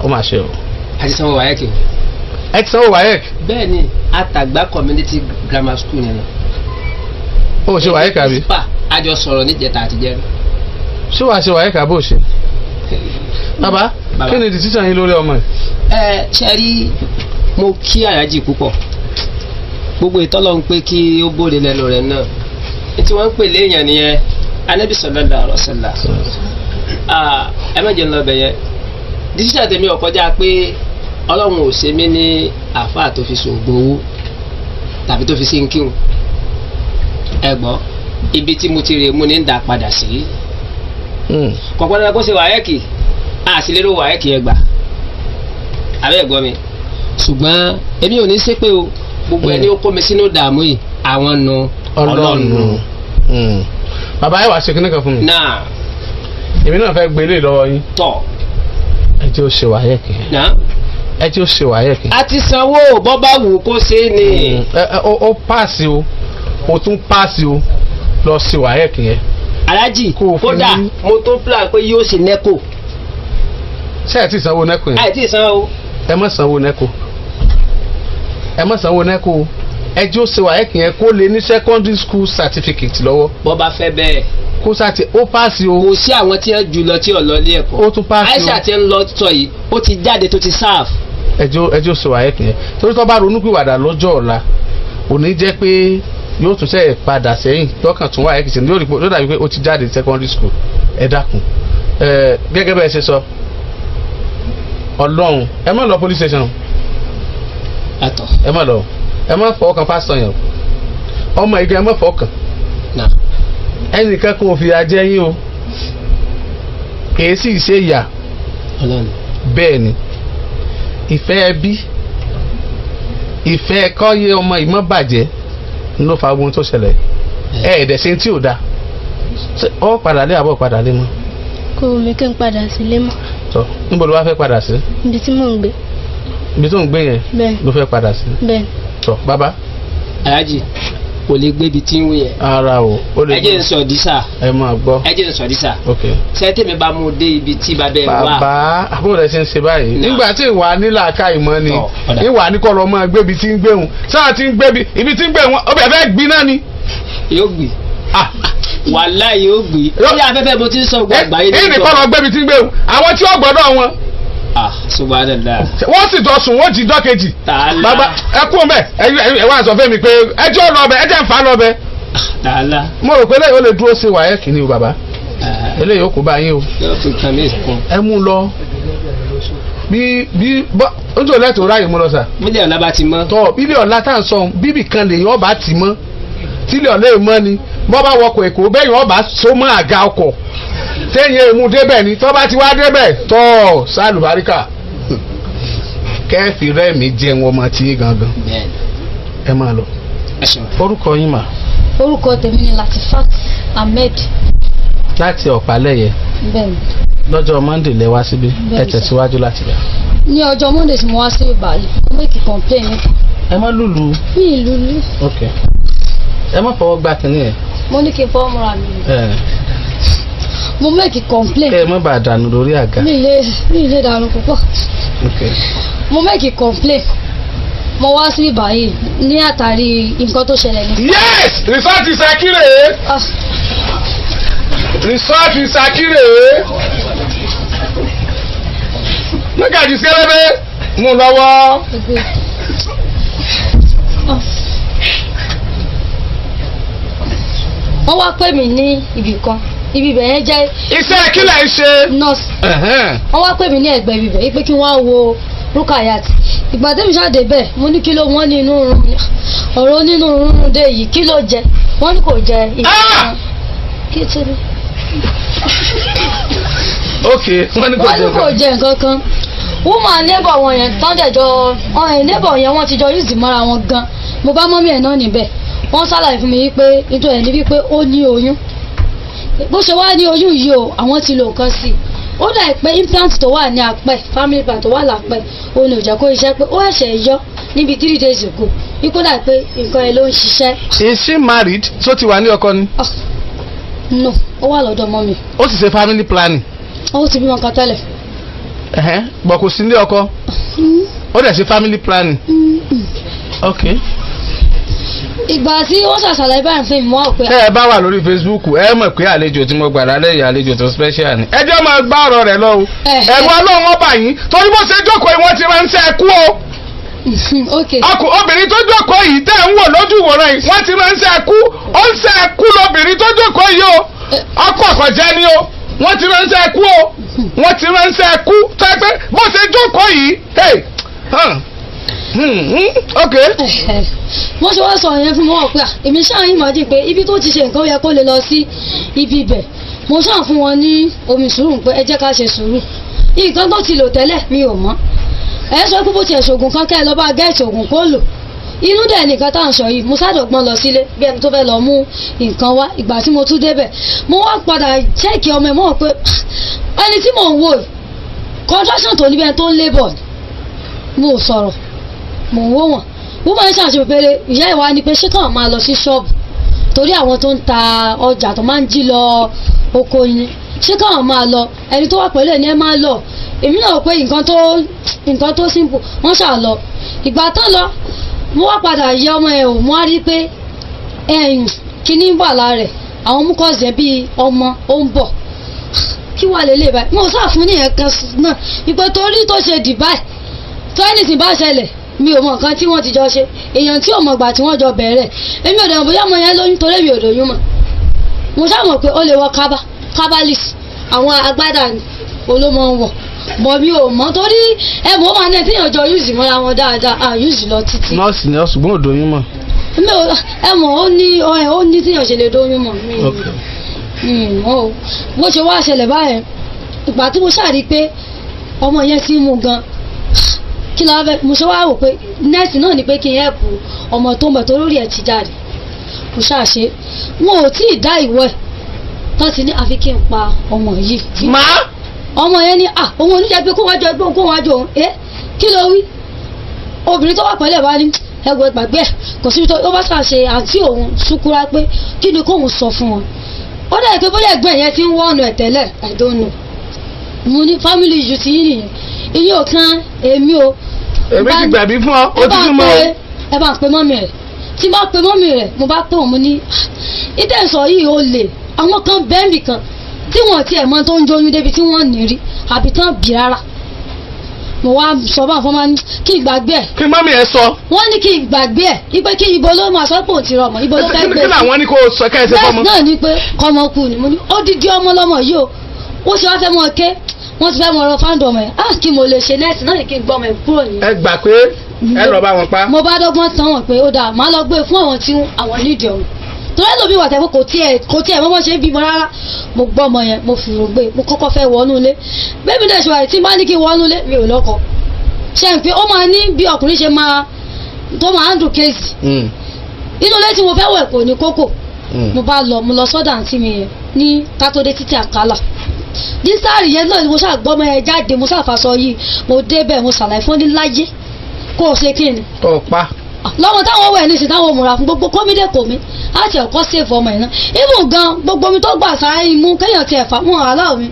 ó mà ṣe o. a ti sanwó WAEC. ẹ ti sanwó WAEC. bẹ́ẹ̀ ni Àtàgbà community grammar school yẹn lọ. ó ṣe WAEC àbí. a jọ sọ̀rọ̀ níjẹta àtijọ́. ṣé wàá ṣe WAEC àbó ṣe. bàbá kí ni decision yín lórí ọmọ yìí. ṣe rí mo kí Àyájì púpọ̀ gbogbo ìtọ́lọ́ ń pé kí ó bóde lẹ́nu rẹ̀ náà tí wọ́n ń pè léèyàn nìyẹn Ànábì sallallahu alaihi wasallam ẹ má jẹ́ ń lọ bẹ̀ yẹn decision tèmi ò kọjá pé Ọlọ́run ò ṣe mí ní àfáà tó fi ṣògbó owó tàbí tó fi sí ń kírun ẹ gbọ́ ibi tí mo ti rè mú ní ń dà padà sí kọ̀ọ̀kan náà kó ṣe WAEC àṣìlérò WAEC ẹ gbà àbẹ́ ẹ̀gbọ́n mi ṣùgbọ́n èmi ò ní ṣépè o gbogbo ẹni ó kó mi sínú dààmú yìí àwọn nu Ọlọ́run. bàbá ẹ wàá ṣe kíní kan fún mi. náà èmi náà fẹ́ gbé ilé lọ́wọ́ yín. tọ̀. ẹ jẹ́ ó ṣe WAEC. náà. ẹ jẹ́ ó ṣe WAEC. a ti sanwó bọ́ bá wù kó ṣe é ni. ó páàsì o ó tún páàsì o lọ ṣe WAEC yẹn. Aláàjì kódà mo tó plan pé yóò ṣe NECO. ṣé ẹ ti sanwó NECO yẹn. ẹ ti sanwó. ẹ má sanwó NECO. ẹ má sanwó NECO ẹ jẹ́ ó ṣe WAEC yẹn kó lè ní secondary school certificate lọ́wọ́. bọ́ bá fẹ́ bẹ́ẹ̀. kó sáti ó páàsì o. kò sí àwọn tí wọ́n jù lọ tí ò lọ ilé ẹ̀kọ́. ó tún páàsì o. Aisha ti ń lọ sọ yìí ó ti jáde tó ti serve. ẹ jẹ́ ó ṣe WAEC yẹn torí tó bá ronú pìwàdà lọ́jọ́ ọ̀la òní jẹ́ pé yóò tún sẹ́yìn padà sẹ́yìn lọ́kàn tún WAEC ṣe yóò dàbí pé ó ti jáde secondary school ẹ dákun gẹ́gẹ́ bẹ́ẹ̀ ṣe sọ Ọlọ́run ẹ má lọ police station àtọ̀ ẹ má lọ ẹ má fọwọ́ kan pásítọ̀ yẹn o ọmọ ìgbà ẹ má fọwọ́ kan ẹnìkan kò fìyà jẹ yín o kìí sì ṣe ìyà bẹ́ẹ̀ ni ìfẹ́ ẹbí ìfẹ́ kọ́yé ọmọ ìmọ̀ bàjẹ́ ló fa ohun tó ṣẹlẹ̀ ẹ̀ẹ́dẹ̀ ṣe tí ò da ọ padà lé àbọ̀ padà lé mọ́. kò mí kí n padà sílé mọ́. tọ́ níbo ló wá fẹ́ padà sí. ibi tí mò ń gbé. ibi tó ń gbé yẹn. bẹ́ẹ̀ ló fẹ́ padà sí. bẹ́ẹ̀. tọ́ bàbá. aláàjì kò lè gbé ibi tí ń wí yẹn. ara o ó lè gbé. ẹ jẹ́ n sọ dísà. ẹ máa gbọ́. ẹ jẹ́ n sọ dísà. ok. sẹ́tẹ̀ mi bá mú dé ibi tí bàbá ẹ wà. bàbá àbúrò rẹ ṣe ń ṣe báyìí. nígbà tí ìwà nílà ká ìmọ̀ ni ìwà ní kọ́ lọ mọ́ gbé ibi tí ń gbé wọn sáà tí ń gbé ibi tí ń gbé wọn ọbẹ̀ fẹ́ gbin náà ni. yóò gbì. wàhálà yóò gbì. lórí afẹ́fẹ́ mo ti ń sọ gbọ́ àgbáyé ní ìkọ́ lọ gbé ibi tí ń gbé wọn àwọn tí ó gbọ́dọ̀ wọn. subhanallah. wọ́n sì jọ sùn wọ́n jí jọ́ kejì. bàbá ẹ kú ọmọ ẹ wá sọ fẹ́ mi pé ẹjọ́ lọ bẹ ẹjẹ́ ń fa lọ bẹ. mo rò pé eléyìí ó lè dúró sí wàhálà kìíní o bàbá eléyìí ó kó bá yín o. ẹ mú lọ bí ojú ọ̀lẹ́ tó ráyè mú lọ sà. mílíọ̀nù ọ̀la bá ti mọ́. tọ́ mílíọ̀nù ọ̀la tá à ń sọ bíbì kan lè yọ ọba tì mọ́ tílẹ̀ ọ̀lẹ́ mọ́ ni bọ́ bá wọkọ̀ èkó bẹ́ẹ̀ yọ ọba so mọ́ àga ọkọ̀ téèyàn èmu débẹ̀ ni tọ́ bá ti wá débẹ̀ tọ́ sálùbáríkà kẹ́ẹ̀fì rẹ́ẹ̀mí jẹun ọmọ tí gangan ẹ máa lọ. orúkọ yín mà. orúkọ tèmi ni Latifat Ahmed. láti ọ̀pálẹ̀yẹ. bẹ́ẹ̀ni. lọ́jọ́ Monday lẹ wá síbí ẹ tẹ̀síwájú láti bẹ̀. ní ọjọ́ Monday tí mo wá sí ìbàyí mo make complain níta. ẹ má lùlù. mi ì lùlù. ok ẹ má fọwọ́ gbá kínní ẹ. mo ní kí n fọwọ́ múra mi. mo make complain. ẹ má bàa dànù lórí àga. mi ì lè dànù púpọ̀. ok mo make complain mo wá sí ìbàyí ní àtàrí nǹkan tó ṣẹlẹ̀ ní. yes resort Ìsàkírè. resort Ìsàkírè. mẹ́gàjì sẹ́lẹ̀bẹ̀ mú lọ́wọ́. wọ́n wá pè mí ní ibì kan ibi ibẹ̀ yẹn jẹ́. iṣẹ́ kí lẹ̀ ń ṣe. nurse. wọ́n wá pè mí ní ẹ̀gbẹ́ ibi ibẹ̀ pé kí wọ́n á wo Rukayat. ìgbà tẹ́mi ṣáàdé bẹ́ẹ̀ mo ní kí ló wọ́n ní inú rún ọ̀rọ̀ onínú rún dé yìí kí ló jẹ wọ́n ní kò jẹ ìgbà kí tí ni. ok wọ́n ní kò jẹ nǹkan kan woman neighbor wọn yẹn tán dẹ̀jọ́ neighbor yẹn wọ́n ti jọ use mọ́ra wọn gan mo bá mọ́mí ẹ̀ náà níbẹ̀ wọ́n ṣàlàyé fún mi wípé nítorí ẹ̀ ní wípé ó ní oyún bó ṣe wá ní oyún yìí o àwọn ti lò nǹkan sí i ó dà pé implant tó wà ní apẹ́ family plan tó wà lápẹ́ òun ò jẹ́ kó iṣẹ́ pé ó ẹ̀ṣẹ̀ yọ níbi 3 days ago wípé ó dà pé nǹkan ẹ̀ ló ń ṣiṣẹ́. is she married tó ti wà ní ọkọ ni. no ó wà lọ́dọ̀ mọ́ mi. ó sì ṣe family planning. ó ti bímọ kan tẹ́lẹ̀. bọ̀ kò sí ní ọkọ ó dẹ̀ ṣe family planning. ok. ìgbà tí wọ́n ṣàṣàlàyé báyìí fún mi wọ́n pé. tẹ́ ẹ bá wà lórí Facebook ẹ mọ̀ pé àlejò tí mo gbà lálẹ́ yìí àlejò tó special ni ẹ jẹ́ máa gbá ọ̀rọ̀ rẹ̀ lọ o ẹ̀rù ọlọ́run ọba yìí torí bó ṣe jókòó yìí wọ́n ti ránṣẹ́ ẹ̀kú o. obìnrin tó jókòó yìí tẹ́ ń wò lójú ìwòran yìí wọ́n ti ránṣẹ́ ẹ̀kú ó ń ṣe ẹ̀kú lóbìnrin tó jókòó yìí o ọkọ̀ ọ̀kọ̀jẹ́ ni o wọ́n ti ránṣẹ́ ẹ̀kú o wọ́n ti ránṣẹ́ ẹ̀kú tẹ́ pé bó ṣe jókòó yìí ok. wọ́n ṣe wá sọ yẹn fún wọn pé èmi ṣáà yín máa jí pé ibi tó ti ṣe nǹkan yẹ kó lè lọ sí ibi ibẹ̀ mo ṣáà fún wọn ní omi sùúrù pé ẹ jẹ́ ká ṣe sùúrù nǹkan tó ti lò tẹ́lẹ̀ mi ò mọ̀ ẹ sọ pé bó tiẹ̀ ṣoògùn kan kẹ́ ẹ lọ bá gẹ́ẹ̀tì ògùn kó lò inú dẹ̀ nìkan tá à ń sọ yìí mo sádọ̀gbọ́n lọ sílé bí ẹni tó fẹ́ lọ mú nǹkan wá ìgbà tí mo tún débẹ̀ mo wá padà chẹ́ẹ̀kì ọmọ ẹ̀ mọ́ pé ẹni tí mò ń wò contraction tó níbi ẹni tó ń labour mo sọ̀rọ̀ mò ń wò wọ́n wọ́n máa ń ṣàṣe pépéré ìyá ìwà ni pé ṣé káwọn máa lọ sí ṣọ́ọ̀bù torí àwọn tó ń ta ọjà tó máa ń jí lọ oko yín ṣé káwọn máa lọ ẹni tó wà pẹ̀lú ẹ̀ ní ẹ máa lọ èmi náà pé nǹkan tó simple wọ́n ṣà lọ ìgbà tán lọ mo wá padà yẹ ọmọ ẹ̀ ò mo á rí pé kíní wà lára rẹ̀ àwọn mucus yẹn bíi ọmọ ó ń bọ̀ kí wàá lélẹ̀ báyìí mo sá fún nìyẹn kan náà ìpè torí tó ṣe Dubai tó anything bá ṣẹlẹ̀ mi ò mọ nǹkan tí wọ́n ti jọ ṣe èèyàn tí ò mọ̀ gbà tí wọ́n jọ bẹ̀rẹ̀ èmi ò dẹ̀ bóyá mo yẹn lóyún torí mi ò lóyún mọ̀ mo ṣáà mọ̀ pé ó lè wọ kábàlìs àwọn agbádá ni olómọ ń wọ̀ mọ̀ mi ò mọ̀ torí ẹ mọ̀ máa ní tíyàn jọ yúùsì mọ́ra wọn dáadáa yúùsì lọ títí. nọ́ọ̀sì ni ọ̀ṣùgbọ́n ò dóyún mọ̀. ẹ mọ̀ ó ní tíyàn ṣe lè dóyún mọ̀ mi mọ̀ o bó ṣe wá ṣẹlẹ̀ báyẹn ìgbà tí mo ṣàrí pé ọmọ yẹn ti mú gan kí ló fẹ́ mo ṣe wá rò pé nẹ́ẹ̀sì náà ni pé kí n hẹ́pù ọmọ tó ń bọ̀ tó lórí ẹ̀ ti jáde mo ṣàṣe wọn ò tí ì dá ìwọ ẹ̀ tó ti ní àfi kí n pa ọmọ yìí. ọmọ yẹn ní òun oníjẹ pé kó wájú ẹgbẹ́ kó wájú òun kí ló wí obìnrin tó wà pẹ̀lẹ́ bá ní ẹgbẹ́ gbàgbé ẹ̀ kò síbi tó ó bá ṣàṣe àǹtí òun ṣúkúrá pé kí ni kóun sọ fún wọn ó dẹ̀ pé bóyá ẹgbẹ́ yẹn ti ń wọ́ọ̀nù ẹ̀ tẹ́lẹ̀ I don't know mo ní family issue ti yín nìyẹn iye ò kan èmi o. èmi ti gbàgbé fún ọ ó ti fún mọ o. ẹ bá ń pe mọ́mì rẹ̀ tí bá pe mọ́mì rẹ̀ mo bá pè wọ́n mo ní ìtẹ̀sọ̀ yìí ó lè àwọn kan bẹ́ẹ̀mì kan tí wọ́n tiẹ̀ mọ tó ń jóyún débi tí wọ́n ní rí àbí tán bì rárá mo wá sọ bá fọmọ ní kí n gbàgbé ẹ̀. kí mọ́mì ẹ sọ. wọ́n ní kí n gbàgbé ẹ̀ ipe kí ibo ló máa sọ pé òun ti rọmọ ibo ló fẹ́ gbé. kí làwọn ní kó sọ ká ẹ ṣe fọmọ. bẹ́ẹ̀ náà ni pé kọ́mọ kú ni mo ní ó dídí ọmọ lọ́mọ yìí o ó ṣe wá fẹ́ mọ ké wọ́n ti fẹ́ mọ ọ̀rọ̀ fáńdọ̀ ọmọ ẹ̀ kí mo lè ṣe nẹ́ẹ̀sì náà kí n gbọ́ ọmọ ẹ̀ kúrò ní. ẹ gbà pé ẹ lọ bá wọn pa. mo bá dọ́gbọ́n tán wọn pé ó dáa máa lọ gbé fún àwọn tí àwọn nídìí ọ̀hún torí ẹlòmí wà tẹ́fọ́ kò tiẹ̀ mọ́mọ́ ṣe bímọ rárá mo gbọ́ ọmọ yẹn mo fi rògbé mo kọ́kọ́ fẹ́ wọnú ilé bẹ́ẹ̀ mi dẹ̀ ṣe wà tí bá ní kí wọnú ilé mi ò lọ́kọ ṣe ń pé ó máa ní bí ọkùnrin ṣe máa tó máa ń dùn kéèsì inú ilé tí mo fẹ́ wẹ̀ kò ní kókò mo lọ sọ́dọ̀ àǹtí mi yẹn ní kátódé títí àkàlà dísàárì yẹn náà ni mo ṣàgbọ́ ọmọ yẹn jáde mo ṣàfàṣọ yìí mo débẹ̀ mo ṣàlàyé fún ní láyé kó o ṣe kí ni. ọ̀pá. lọ́wọ́ táwọn wẹ̀ nísìnyí táwọn múra fún gbogbo kọ́mídé kò mí láti ọ̀kọ́ sèfù ọmọ yẹn náà ibù gan gbogbo mi tó gbà sára imú kéèyàn tiẹ̀ fà mọ́ aláwọ̀ mi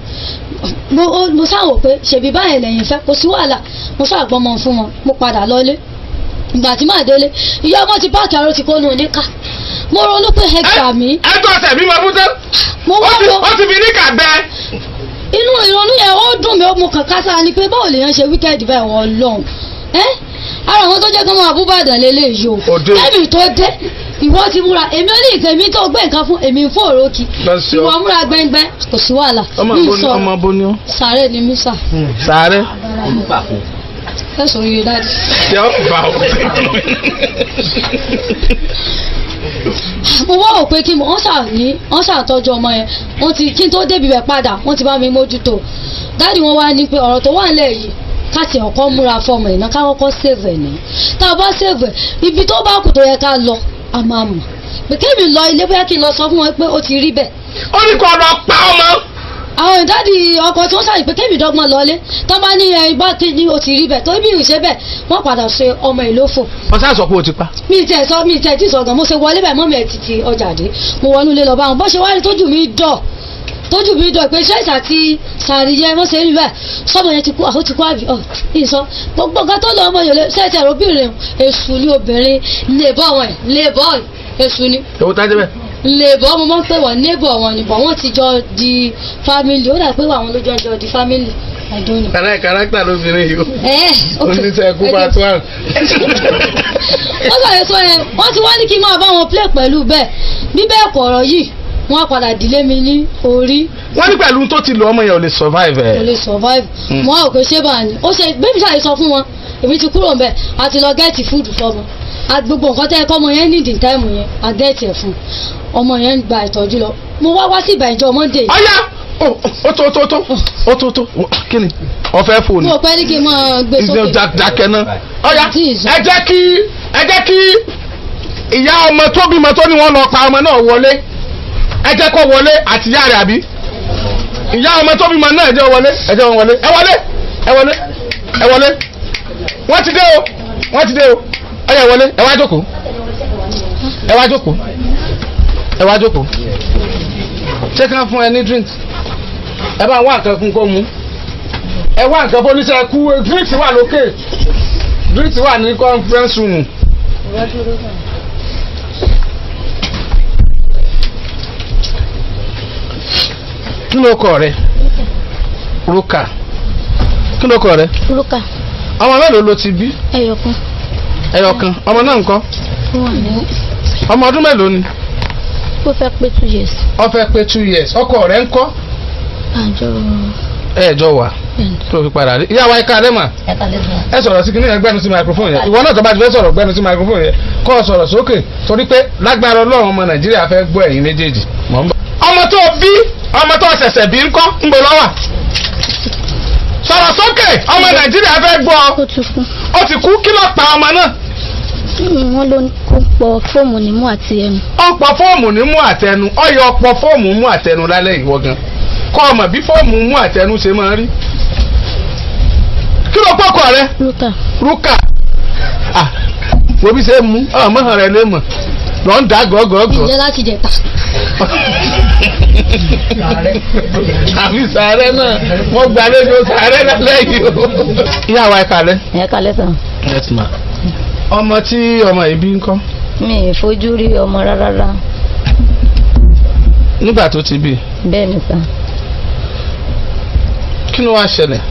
mo ṣàwò pé ṣèbí báyẹn lẹ́yìn fẹ́ kò sí wàhálà mo ṣàgbọ́ ọmọ fún wọn mo padà lọlé ìgbà tí màá délé ìyá ọmọ ti páàkì àrò ti kó nù níkà mo ronú pé ẹ gbà mí. ẹ tó ọ̀sẹ̀ bí mo fún tán. ó ti fi níkà bẹ́ẹ̀. inú ìrònú yẹn ó dùn mí mo kàn kásá ni pé báwo lèèyàn ṣe wíkẹ́ẹ̀dì báyìí wọ́n lọ́hùn ara àwọn tó jẹ́ kí wọ́n abúbàdàn lélẹ̀ yìí o ẹ̀mí tó dé ìwọ ti múra èmi ò ní nǹkan èmi tó gbé nǹkan fún èmi ń fòrò kí ìwọ múra gbẹ́ngbẹ́ kò sí wàhálà ọmọ bó ni ó. sàárẹ̀ ni mí sà. sàárẹ̀. olùpàkó. ẹ sọ iye dáàdì. ṣé ọ bá o. mo wá ò pé kí wọ́n ṣàtọ́jú ọmọ yẹn wọ́n ti kí n tó débi bẹ̀ padà wọ́n ti bá mi mójútó dáàdì wọn wá ní pé ọ̀rọ̀ tó wà nílẹ̀ yìí káti ọkọ múra fọmọ ìná ká kọ́kọ́ save ẹ ní tá a bá save ẹ ibi tó bá kù tó yẹ ká lọ a máa mọ̀ pé kémi lọ ilé bóyá kí n lọ sọ fún wọn pé ó ti rí bẹ́ẹ̀. ó ní kó lọ pa ọmọ. àwọn ìdádì ọkọ tí wọ́n ṣàyè pé kémi dọ́gbọ́n lọlé tó bá ní ẹyin bá ti ní ó ti rí bẹ́ẹ̀ tó bí ìṣe bẹ́ẹ̀ wọ́n padà ṣe ọmọ ìlófò. wọ́n sá sọ pé o ti pa. mi tẹ̀ tí sọ̀gàn mo ṣe wọlé bẹ́ẹ̀ mọ́mi ẹ̀ ti ti ọjà dé mo wọnú ilé lọ bá wọn bó ṣe wá rí tójú mi dọ̀ pé ṣẹ́ẹ̀sì àti sàríyẹ wọ́n ṣe rí bẹ́ẹ̀ sọ́mọ yẹn ti kú àwọn ti kú àbí ìsọ gbogbo nǹkan tó lọ ọmọ yẹn ṣẹ́ẹ̀sì ẹ̀rọ obìnrin èṣù ni obìnrin lèbọ̀ wọn lèbọ̀ èṣù ni. èwo tá a jẹ bẹ́ẹ̀. lèbọ̀ mo máa ń pè wọ́n neighbor wọn ni bọ̀ wọ́n ti jọ di family ó dà pé àwọn ló jọ di family àìdóni. kàrákítà lóbìnrin yìí o oníṣẹ́ ẹ̀kú bá tó àrùn. wọ́n sọ̀rọ̀ sọ yẹn wọ́n ti wá ní kí n máa bá wọn play pẹ̀lú bẹ́ẹ̀ bí bẹ́ẹ̀ kọ̀ ọ̀rọ̀ yìí wọ́n á padà dílé mi ní orí. wọ́n ní pẹ̀lú tó ti lọ ọmọ yẹn ò lè survive ẹ̀. ò lè survive wọ́n á ò pé ṣé bá a ní ó ṣe bébí ṣàlè sọ fún wọn èmi ti kúrò mbẹ àti lọ gẹ́ẹ̀tì fúdù fọmọ gbogbo nǹkan tẹ́ ẹ kọ́ ọmọ yẹn ní ìdìn táìmù yẹn a gẹ́ẹ̀tì ẹ̀ fún ọmọ yẹn ń gba ìtọ́jú lọ mo wá sí ìbàjẹ́ ọmọdé yìí. ọ̀yá ó tó kí ni ọ̀fẹ́ fóònù. mo pẹ́ ní kí n máa gbé sókè. dákẹ́ náà ọ̀yá ẹ jẹ́ kí ìyá ọmọ tó bímọ tó ní wọ́n lọ pa ọmọ náà wọlé ẹ jẹ́ kó wọlé àti ìyá rẹ̀ àbí ìyá ọmọ tó bímọ náà ẹ jẹ́ wọlé ẹ wọlé wọ́n ti dé o ẹ yẹ wọlé ẹ wá jókòó ṣé kí wọ́n fún ẹ ní drink ẹ bá wá nǹkan fún kó mu ẹ wá nǹkan fún oníṣẹ́ kú drink wà lókè drink wà ní conference room. kí ló kọ rẹ? Rúkà. Kí ló kọ rẹ? Rúkà. ọmọ mélòó ló ti bí? ẹyọkan. ọmọ náà ńkọ́? ọmọ ọdún mélòó ni? ó fẹ́ pé 2 years. ó fẹ́ pé 2 years. ọkọ rẹ ńkọ́? àjọ. ẹjọ wà. tó fi padà rí ìyá wa ẹ̀ka rẹ̀ mà ẹ sọ̀rọ̀ sí kíní yẹn gbẹ́nu sí microphone yẹn ìwọ náà tó bá ti fẹ́ sọ̀rọ̀ gbẹ́nu sí microphone yẹn kọ́ ọ sọ̀rọ̀ sókè torí pé lágbára Ọlọ́run ọmọ Nàìjíríà fẹ́ gbọ́ ẹ̀yin méjèèjì mọ̀ ń bọ̀. ọmọ tó bí ọmọ tó ṣẹ̀ṣẹ̀ bí ńkọ́ ń bọ̀ lọ́wọ́ sọ̀rọ̀ sókè ọmọ Nàìjíríà fẹ́ gbọ́ ó ti kú kí ló pa ọmọ náà. wọ́n ló kó pọ̀ fóòmù nímú àti ẹnu. ó pọ̀ fóòmù nímú àtẹnu ọyọ pọ̀ fóòmù mú àtẹnu lálẹ́ ìwọ gan kọ́ ọmọ bí fóòmù mú àtẹnu ṣe máa rí. kí ló pọkọ rẹ. Rúkà wo bí ṣe mú ọmọ rẹ lè mọ lọ ń dá gọgọgọ. ìjẹ́ láti jẹta. àbí sàárẹ̀ náà wọ́n gba lẹ́jọ́ sàárẹ̀ náà lẹ́yìn o. ìyá wa ẹ̀ka lẹ́. ẹ̀ka lẹ́sàn. yes ma. ọmọ tí ọmọ yìí bí ń kọ́. mi ì fojú rí ọmọ rárá. nígbà tó ti bí. bẹ́ẹ̀ ni sà. kí ló wá ṣẹlẹ̀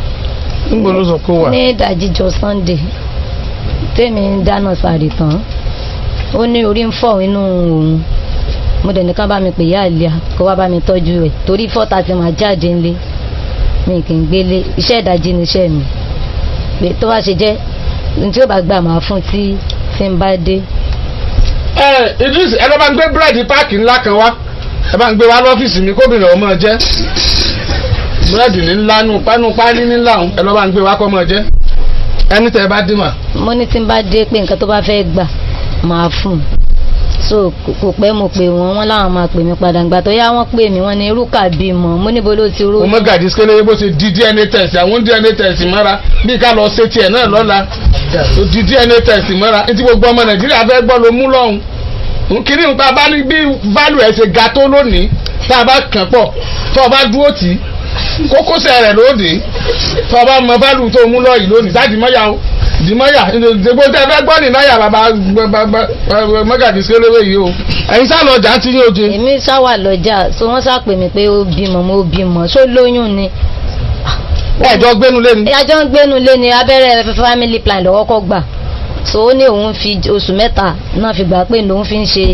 níbo ló sọ pé wà. ní ìdájíjọ Sunday tèmi ń dáná sàárì tán ó ní orí ń fọ́ inú òun mo dẹ̀ nìkan bá mi pè yá àlíà kó wá bá mi tọ́jú ẹ̀ torí 4:30 máa jáde ńlé mi kì í gbélé iṣẹ́ ìdájí ni iṣẹ́ mi pé tó bá ṣe jẹ́ ní tí ó bá gbà máa fún tí ń bá dé. Idris ẹ lọ bá ń gbé búrẹ́dì páàkì ńlá kan wá ẹ bá ń gbé wá lọ́fíìsì mi kóbìnrin ọmọ jẹ́ búrẹ́dì ní ńlá nù páálí ńlá òun ẹ lọ bá ń gbé wá kọ́ ọmọ jẹ́ ẹni tẹ́ ẹ bá dé mà. mo ní tí ń bá dé pé nǹkan tó bá fẹ́ gbà máa fún un so kò pẹ́ mo pè wọ́n láwọn máa pè mí padà gbà tó yá wọ́n pè mí wọ́n ní Rúkà bímọ mo níbo ló ti rú. ọmọ gàdí sikẹlẹ bó ṣe di DNA test àwọn DNA test mọ́ra bí ká lọ ṣe tiẹ̀ náà lọ́la tó di DNA test mọ́ra ní ti gbogbo ọmọ Nàìjíríà fẹ́ gbọ́ ló mú lọ́hùn kiri nípa bá ní bí value ẹ̀ ṣe ga tó lónìí tá a bá kàn pọ̀ tó o bá dúró tì í kókósẹ̀ rẹ̀ lóde tó o bá mọ value tó o mú lọ́yìí lónìí sáà dìmọ́yà o dìmọ́yà ìdìbò tẹ́ fẹ́ gbọ́ ní náyà bàbá mọ́gàdì sẹ́lẹ̀wé yìí o ẹ̀yin sá lọ́jà ti ní oje. èmi sá wà lọ́jà so wọ́n sá pè mí pé ó bímọ mo bímọ ṣó lóyún ni. ẹ̀jọ̀ gbénu lé ni. ẹ̀jọ̀ ń gbénu lé ni abẹ́rẹ́ family plan lọ́wọ́ kọ́ gbà so ó ní òun fi oṣù mẹ́ta náà fi gbà pé lòun fi ń ṣe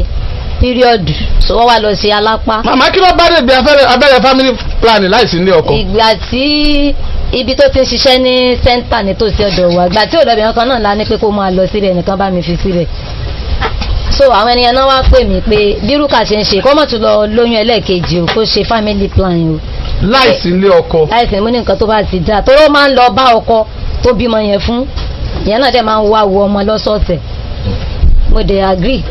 píríọ̀dù so wọ́n wá lọ sí alápá. màmá kí ló bá dé bí abẹ́rẹ́ family plan láìsí ilé ọkọ. ìgbà tí ibi tó ti ń ṣiṣẹ́ ní sẹ́ńtà nítòsí ọ̀dọ̀ wa ìgbà tí òdòbìnrin kan náà la ní pé kó máa lọ síbẹ̀ nìkan bá mi fi síbẹ̀ so àwọn ènìyàn náà wá pè mí pé bí Rúkà ṣe ń ṣe kó mọ̀ tún lọ lóyún ẹlẹ́ẹ̀kejì o kó ṣe family plan o. láìsí ilé ọkọ. láìsí mo ní nǹkan tó bá ti dá tó máa ń lọ bá ọkọ tó bímọ yẹn fún ìyẹn náà dẹ̀ máa ń wá wo ọmọ lọ́sọ̀ọ̀sẹ̀ mo dẹ̀ agree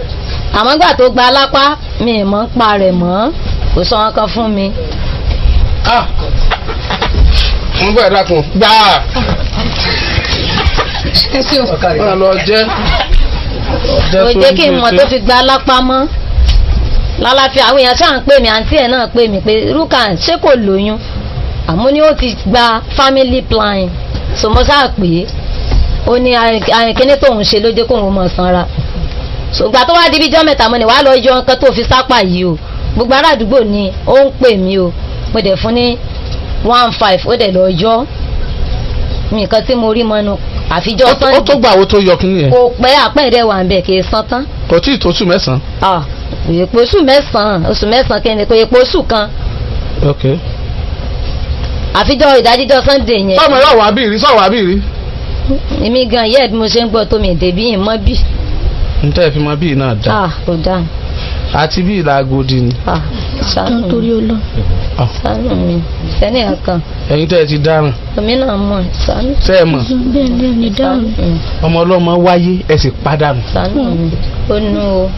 àmọ́ gbà tó gba alápá mi ì mọ̀ ń pa rẹ̀ mọ́ kò sọ wọn kan fún mi. wọ́n bẹ̀rẹ̀ dákun gbáà wọ́n lọ jẹ́ ó jẹ́ kí n mọ̀ tó fi gba alápá mọ́ lálàáfíà àwọn èèyàn tí à ń pè mí àǹtí ẹ̀ náà pè mí pé Rúkà ṣé kò lóyún àmọ́ ní ó ti gba family plan sọmọ́sá pé ó ní àrìnkíní tóun ṣe ló jẹ́ kóun mọ̀ sanra ṣùgbọ́n tó wá di bíjọ́ mẹ́ta mo ní wàá lọ yọ nǹkan tó fi sápà yìí o gbogbo ará àdúgbò ni ó ń pè mí o mo dẹ̀ fún ní 15 ó dẹ̀ lọ yọ nǹkan tí mo rí mọ́nu àfijọ́ Sunday. ó tó gbà wo tó yọ kí ni yẹn. kò pẹ́ àpẹẹrẹ wà ń bẹ̀ kì í san tán. kò tí ì tó oṣù mẹ́sàn-án. èpo oṣù mẹ́sàn-án kí ni kò èpo oṣù kan. ok. àfijọ́ ìdájíjọ́ Sunday yẹn. sọ́mọ yóò wá bí rí sọ́wọ́ wá bí rí. èmi gan yẹ́ bí mo ṣe ń gbọ́ tó mi dèbí yìí mọ́ bí. n tẹ́ fi mọ bíi náà dá. kò dá. àti bíi làgòdì ni. ṣàánú torí ó lọ. ṣàánú mi sẹ́ni ẹ̀kan. ẹ̀yin tẹ́ ẹ ti dáràn. èmi náà mọ̀ ṣàánú. tẹ́ ẹ mọ̀. bẹ́ẹ̀ ni dáhùn. ọmọ ọlọ́mọ wáyé ẹ sì pàdánù. ṣàánú mi ó nú o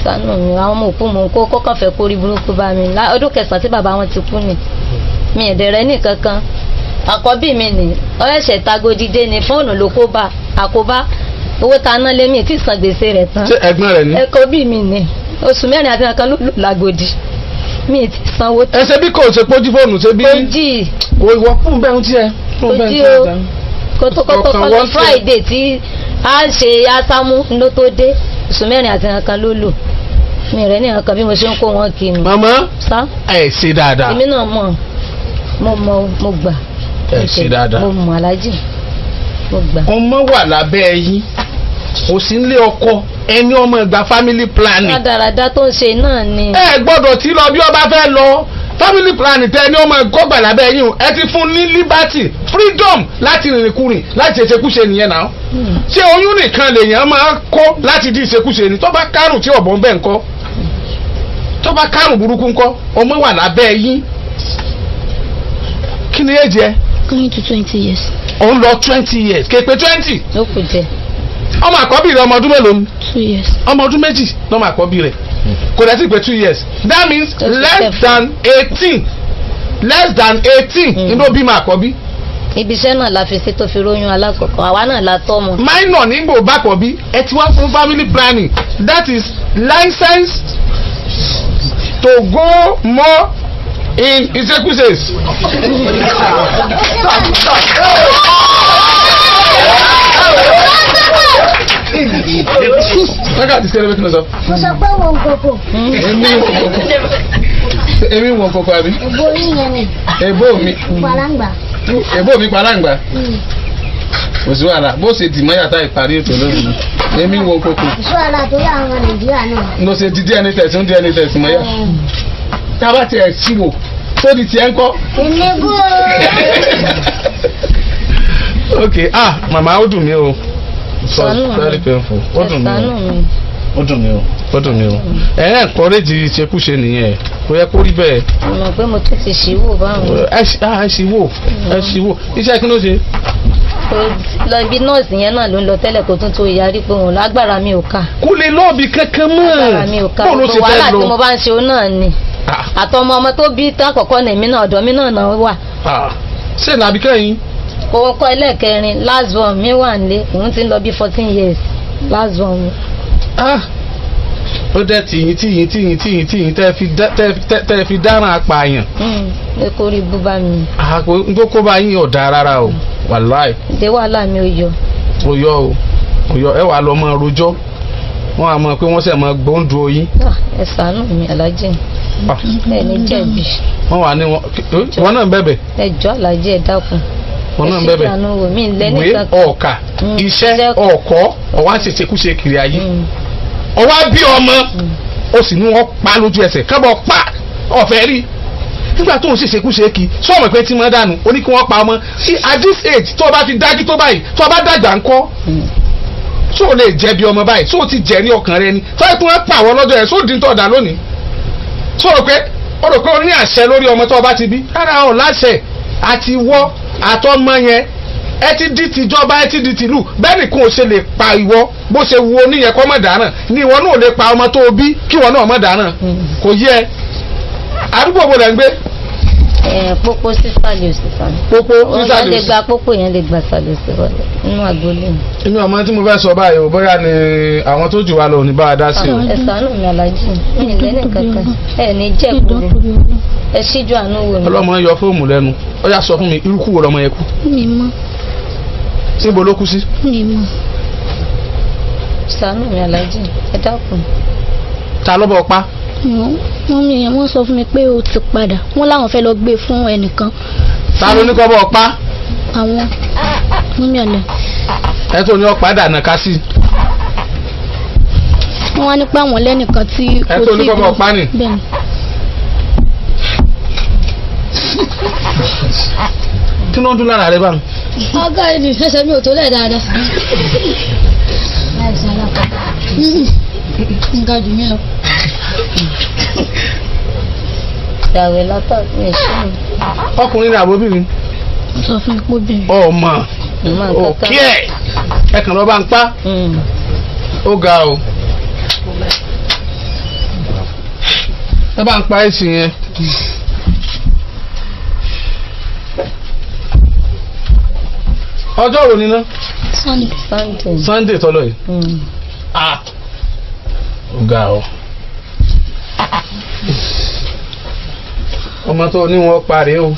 ṣàánú mi àwọn ọmọ òkú mò ń kó kọ́kàn fẹ́ kórí burúkú bá mi ọdún 9 tí bàbá wọn ti kú ni mi ẹ̀dẹ̀ rẹ nìkan kan àkọ́bí mi nì ọ̀ẹ́sẹ̀ tagodide ni fóònù ló kó bá àkóbá owó ta ná lé mi tí san gbèsè rẹ̀ tán. ṣé ẹ̀gbọ́n rẹ̀ ni. ẹ̀kọ́ bí mi ni oṣù 4 àti nǹkan ló lò lágodi mi ti sanwó. ẹ ṣe bí kò ṣe pójú fóònù ṣe bí. pójì. ìwọ fún bẹ́ẹ̀ ń tiẹ̀. pójì o kótókótó kọ́lọ́ Friday tí a ṣe asámú ló tó dé oṣù 4 àti nǹkan ló lò mi rẹ̀ ní nǹkan bí mo ṣe ń kó wọn kí mi. màmá sá. ẹ ṣe dáadáa. èmi náà mọ̀ mo gbà. ẹ ṣe dáadáa. mo mọ̀ alájì mo gbà. ọmọ wà lábẹ́ yín kò sí nílé ọkọ ẹni ọmọ ìgbà family planning. rádaràdá tó ń ṣe náà ni. ẹ gbọ́dọ̀ tí lọ bí ọba fẹ́ lọ family plan tẹ ní ọmọ ẹ̀kọ́ gbà lábẹ́ yín o ẹ ti fún ní liberty freedom láti rìnrìnkúrìn láti ṣèṣekúṣe nìyẹn náà ṣé oyún nìkan lèèyàn máa kọ́ láti di ìṣekúṣe ni tó bá kárùn tí ọ̀bọ̀n bẹ́ẹ̀ ńkọ́ tó bá kárùn burúkú ńkọ́ ọmọ wà lábẹ́ yín kí ni èjì ẹ. going to 20 years. òun lọ 20 years képe 20. ó kù jẹ. ọmọ àkọ́bí rẹ ọmọ ọdún mélòó ni. 2 years. ọmọ ọdún méjì lọ́mọ àkọ́bí rẹ kò dẹ̀ sí pé 2 years that means less than 18 inú bímọ àkọ́bí. ibi iṣẹ́ náà la fi ṣe tó fi róyún alákọ̀ọ́kọ́ àwa náà la tọ́ mọ. minor nígbò bákọ̀bí ẹ ti wá fún family planning that is license to go more in executions. Look this guy making us up. Mo sọ pé wọn kòkò. Èmi wọn kòkò àbí? Èbó yín yẹn ni. Èbó mi. Palangba. Èbó mi palangba. Kò sí wàhálà bó ṣe dì mọ́yà táì parí ètò lónìí. Èmi wọn kòkò. Ìṣó ara tó yà àwọn Nàìjíríà náà. Lọ ṣe di DNA test ń DNA test mọ́yà. Tá a bá tiẹ̀ sí wò tó di tiẹ̀ ń kọ́. Èmi bú o. Okay, màmá ó dùn mí o. So very painful. Ó dùn mí o. Ó dùn mí o. Ó dùn mí o. Encourage ìṣekúṣe nìyẹn kò yẹ kó rí bẹ́ẹ̀. mo mọ̀ pé mo tún ti ṣíwò báwọn. ẹ ṣíwò iṣẹ́ kí ló ṣe. lọ ibi nọ́ọ̀sì yẹn náà ló ń lọ tẹ́lẹ̀ kó tún tó yarí pé òun lágbára mi ò ká. kò lè lọ́ọ̀bì kankan mọ́. lágbára mi ò ká gbogbo wàhálà tí mo bá ń ṣe òun náà ni. àtọmọ ọmọ tó bí tán àkọ́kọ́ ní èmi náà ọ̀dọ̀ mi náà wà. ṣé nàbí kẹ́yìn. owó kọ́ ẹlẹ́ẹ̀kẹrin last one mi wà nílé òun ti ń lọ bí 14 years last one mi. ó dẹ́ tìyín tẹ́ fi dáràn apààyàn. ẹ kó rí búbá mi. n tó kó bá yín ọ̀dà rárá o wàláì. ìdè wàhálà mi ò yọ. ó yọ ẹ wà lọ mọ rojọ́ wọn á mọ pé wọ́n sẹ̀ mọ gbóǹdù oyin. ẹ ṣàánú mi alájì ẹ ní jẹ̀bi. wọ́n wà ní wọn náà ń bẹ̀bẹ̀. ẹ jọ̀ọ́ alájì ẹ dákun. wọn náà ń bẹ̀bẹ̀ ìwé ọ̀ọ̀kà iṣẹ́ ọ̀ọ̀kọ́ ọ̀wá ṣèṣekúṣe kiri ayé ọwọ́ bí ọmọ ó sì ní wọ́n pa lójú ẹsẹ̀ kábọ̀ pa ọ̀fẹ́ rí nígbà tó ń ṣèṣekúṣe kí sọ́ọ̀mù pé tí wọ́n dànù ó ní kí wọ́n pa ọmọ sí at this age tó o bá ti dájú tó báyìí tó o bá dàgbà ńkọ́ tó o lè jẹ̀bi ọmọ báyìí tó o ti jẹ̀ ní ọkàn rẹ ni tó o tún wọ́n pa àwọn lọ́jọ́ yẹn tó o dín tó ọ̀dà lónìí tó o rò pé o ní àṣẹ lórí ọmọ tó o bá ti bí rárá o láṣẹ àti wọ́ àtọmọ yẹn ẹ ti di tìjọba ẹ ti di tìlú bẹ́ẹ̀ nìkan ò ṣe lè pa ìwọ bó ṣe wo oníyẹn kọ́ mọ̀ dáràn ni ìwọ náà ò lè pa ọmọ tó o bí kí ìwọ náà mọ̀ dáràn kò yẹ àdúgbò wo lẹ ń gbé. pópó sísàlẹ̀ òsìsàlẹ̀. pópó sísàlẹ̀ òsìsàlẹ̀. lè gba pópó yẹn lè gba sàlẹ̀ òsìsàlẹ̀ nínú agboolé mi. inú ọmọ tí mo fẹ́ sọ báyìí ò bóyá ni àwọn tó jù wá lọ ní bá a dá sí o. ẹ ṣàánú mi alájí mi ì lẹ́nu kankan ẹ ní jẹ́ kúrò ẹ ṣíjú àánú wò mí. ọlọ́mọ yọ fóòmù lẹ́nu ó yá sọ fún mi irú kú wo lọmọ yẹn kú. mi mọ̀. níbo ló kú sí. mi mọ̀. ṣàánú mi alájí ẹ dákun. ta ló bọ̀ pa. wọ́n mi yẹn wọ́n sọ fún mi pé o ti padà wọ́n láwọn fẹ́ lọ gbé fún ẹnìkan. ta ló ní kọ́ bọ̀ pa. àwọn mímí ọ̀lẹ́. ẹ tó ní ọ padà nàka sí. wọ́n wá ní pé àwọn lẹ́nìkan tí kò tí. ẹ tó ní kọ́ bọ̀ pa ni. bẹ́ẹ̀ni. kí ló ń dún lára rẹ báyìí. ọgá ẹni ẹsẹ̀ mi ò tó lẹ̀ dáadáa. nǹkan jù mí lọ. ìyàwó látọ̀ mi sí mi. ọkùnrin ní àbóbìnrin. wọ́n sọ fún mi pé obìnrin. ọmọ òkè ẹ kàn lọ bá ń pa. ó ga o. ẹ bá ń pa èsì yẹn. ọjọ́ wo ni ná. Sunday tọ́lọ̀ yìí. ó ga o. ọmọ tó ní wọn parí o.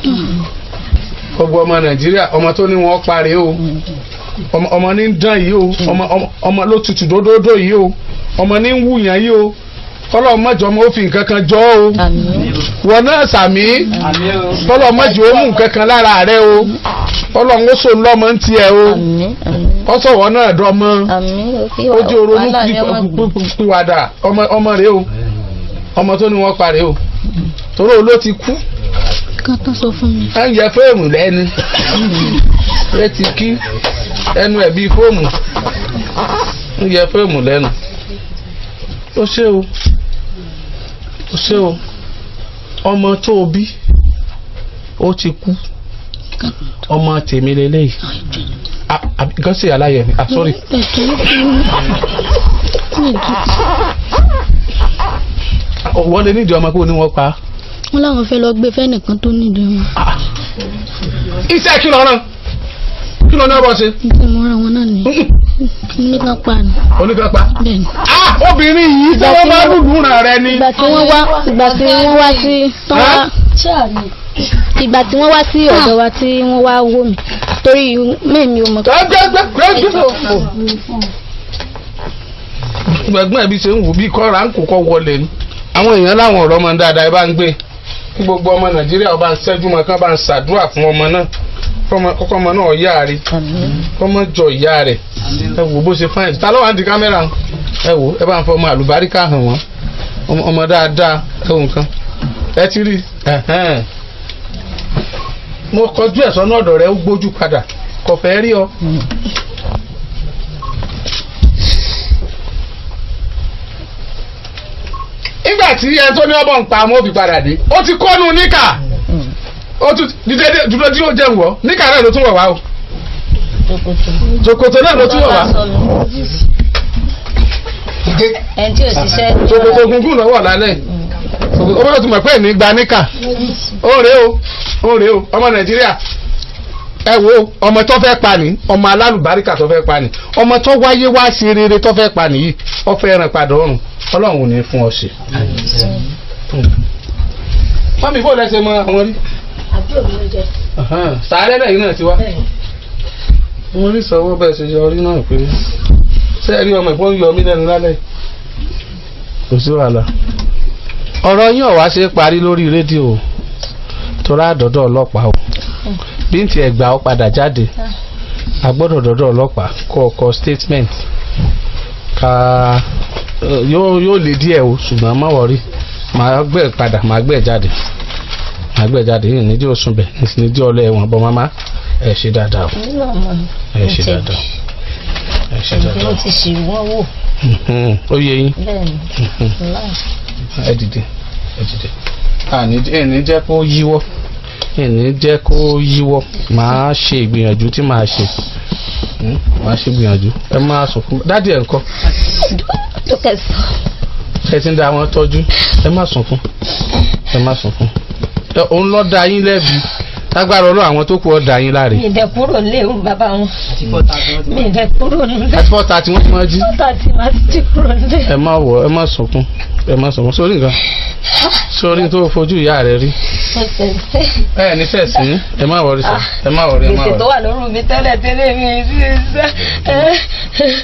gbogbo ọmọ Nàìjíríà ọmọ tó ní wọn parí o. ọmọ ní ń dán yìí o. ọmọ ló tutù dódódó yìí o. ọmọ ní ń wùyàn yìí o. kọ́lọ́ mọ́jọ́ ọmọ ó fi nǹkan kan jọ o. wọn náà sàmí. kọ́lọ́ mọ́jọ́ ó mú nǹkan kan lára rẹ o. Ọlọ́run ó sòun lọ́mọ ń tiẹ̀ o ọsọ̀wọ́ náà dọ́mọ ojú oronú pìwàdà ọmọ rẹ o ọmọ tó ní wọ́n parí o torí ló ti kú. kan tó sọ fún mi. ẹ ń yẹ fóòmù lẹ́nu ẹ ti kí ẹnu ẹ̀ bíi fóòmù ń yẹ fóòmù lẹ́nu. ó ṣe o ó ṣe o ọmọ tó o bí ó ti kú ọmọ tèmi lélẹ́yìí gọ́sì aláyẹ̀ ni sorry. wọ́n lè nídìí ọmọ kó ní wọ́n pa. wọ́n láwọn fẹ́ lọ gbé fẹ́nìkan tó nídìí ọmọ. iṣẹ́ kí lọ́rọ̀ kí lọ́ ní ọ̀rọ̀ ṣe. nítorí mo ràn wọn náà ní oníkápá ni. oníkápá. bẹ́ẹ̀ni. obìnrin yìí tí wọ́n bá lùlù ràn rẹ ni. ìgbà tí wọ́n wá sí ìgbà tí wọ́n wá sí ọ̀dọ̀ wa tí wọ́n wá wò mí torí mẹ́mi ò mọ̀. gbẹ̀gbọ́n ẹ̀bí ṣe ń wù bí kọ́ra ń kó kọ́ wọlé ni. àwọn èèyàn láwọn ọ̀rọ̀ ọmọ dáadáa ẹ bá ń gbé kí gbogbo ọmọ nàìjíríà ọba ń ṣẹ́jú mọ́ kán bá ń ṣàdúrà fún ọmọ náà kọ́kọ́ ọmọ náà yá rẹ̀ kọ́mọ jọ ìyá rẹ̀ ẹ wò bó ṣe fáìn ta ló wà ní di kámẹ́rà ẹ wò ẹ bá ń fọ ọmọ àlùbáríkà hàn wọ́n ọmọ dáadáa ẹ wò nǹkan ẹ ti rí mo kọjú ẹ̀sọ́ náà ọ̀dọ̀ rẹ̀ ó gbójú padà kò fẹ́ rí ọ. nígbà tí ẹ tó ní ọbọ̀ ń pa ọmọ òbí padà dé ó ti kọ́nu níkà ó tún dídé dúró tí ó jẹun wọ níkà náà ló tún wọ̀ wá o ṣòkòtò náà ló tún wọ̀ wá. ẹni tí ò ṣiṣẹ́. ṣòkòtò gungun lọ́wọ́ lálẹ́ ó bá tún mọ̀ pé ní gba níkà ó rèé o ọmọ nàìjíríà ẹ wo ọmọ tó fẹ́ pa ní ọmọ alálùbáríkà tó fẹ́ pa ní ọmọ tó wáyé wá sí rere tó fẹ́ pa nìyí ó fẹ́ ràn padà ọ̀run ọlọ́run ò ní fún ọ ṣe. mọ́mí bó lẹ́sẹ̀ mọ àwọn rí. àbúrò mi ló jẹ. sàárẹ̀ lẹ́yìn náà ti wá. mo rí sọ́wọ́ bẹ́ẹ̀ ṣe yọrí náà pé ṣé ẹ rí ọmọ ìpọ́n yọ mí lẹ́nu lálẹ́ kò sí wàhálà. ọ̀rọ̀ yín ọ̀wá ṣe parí lórí rédíò torá àdọ́dọ̀ ọlọ́pàá o bí n tiẹ̀ gbà ó padà jáde a gbọ́dọ̀ dọ́dọ̀ ọlọ́pàá kọ statement ká yóò lè díẹ̀ o ṣùgbọ́n má wọrí màá gbé padà màá gbé jáde yìí nídìí òsùn bẹ̀ nídìí ọlọ́ ẹ̀wọ̀n bọ́ máma ẹ̀ ṣe dáadáa o ẹ̀ ṣe dáadáa ẹ̀ ṣe dáadáa o ti ṣì wọ́n wò. ó yẹ yín bẹ́ẹ̀ni ẹ dìde ẹni jẹ́ kó yíwọ́ ẹni jẹ́ kó yíwọ́ màá ṣe ìgbìyànjú tí màá ṣe ìgbìyànjú ẹ máa sùn fún dádì ẹ̀ ńkọ́ ẹ ti ń da àwọn tọ́jú ẹ má sùn fún òun lọ da yín lẹ́bi lágbára ọlọ́ àwọn tó kù ọ́ da yín láre. mi ìdẹ kúrò léwu bàbá wọn mi ìdẹ kúrò nílé. àti 4:30 wọ́n ti máa jí. 4:30 máa ti kúrò nílé. ẹ má sunkún sórí nǹkan sórí tó fojú ìyá rẹ rí. ẹ ní sẹ́ẹ̀sì ẹ má wọrí sọ ẹ má wọrí. gbèsè tó wà lórí mi tẹ́lẹ̀ mi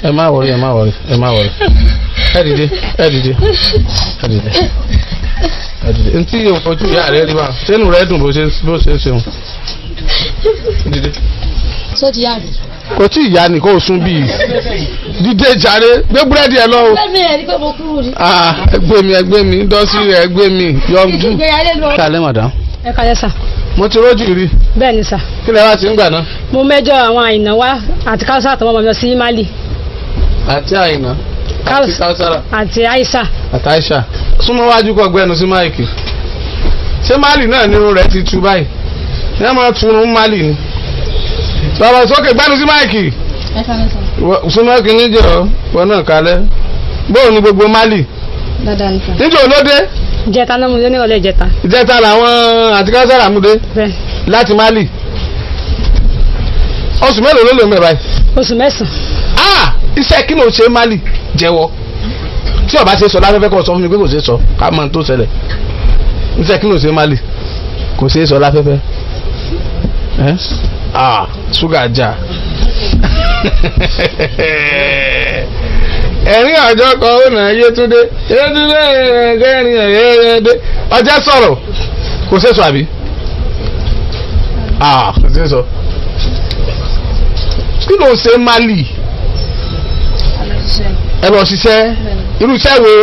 ẹ má wọrí ẹ dìde ntí yóò fojú ìyá rẹ rí bá sẹ́nu rẹ dùn bó ṣe ń ṣeun. sọ ti yá rẹ. kò tí ìyá ni kò sún bíi dídé jàre gbé búrẹ́dì ẹ lọ o. bẹ́ẹ̀ni ẹ ní pé mo kúrò ní. ẹgbẹ́ mi dọ́sí rẹ̀ ẹgbẹ́ mi yọjú. kálẹ̀ madam. ẹ kálẹ̀ sà. mo ti rójú rí. bẹ́ẹ̀ ni sà. kí lẹ wá ti ń gbà náà. mo mẹ́jọ àwọn àìná wá àti káwùsà àtọwọ́ ọmọ mi lọ sí Mali. àti àìná àti káwùsàrà. àti Aisha. àti Aisha. súnmọ́ wájú kọ gbẹnu sí máìkì. ṣé Mali náà nírun rẹ̀ ti tu báyìí ní a máa túnrún Mali ni. bàbá sókè gbẹnu sí máìkì. súnmọ́ kìíní jọ wọn náà kalẹ̀ bóun ni gbogbo Mali. dáadáa nìkan. níjọ́ olóde. ìjẹta náà mo lé ní ọ̀lẹ́ ìjẹta. ìjẹta làwọn àti káwùsàrà múdé. bẹ́ẹ̀. láti Mali. oṣù mélòó ló lò mẹ́ báyìí. oṣù 9. iṣẹ́ kí ló ṣe Mali jẹ́wọ́ tí ọba ṣe sọ láfẹ́fẹ́ kọ́ sọ fún mi pé kò ṣe sọ ká mọ̀ tó ṣẹlẹ̀ iṣẹ́ kí ló ṣe Mali kò ṣe sọ láfẹ́fẹ́ ṣúgà jà ẹ̀rín ọjọ́ kan ó nà Yétúndé kẹrin ẹ̀yẹ́dẹ́ ọjọ́ sọ̀rọ̀ kò ṣe sọ àbí kò ṣe sọ kí ló ṣe Mali ẹ lọ ṣiṣẹ́ irú iṣẹ́ wo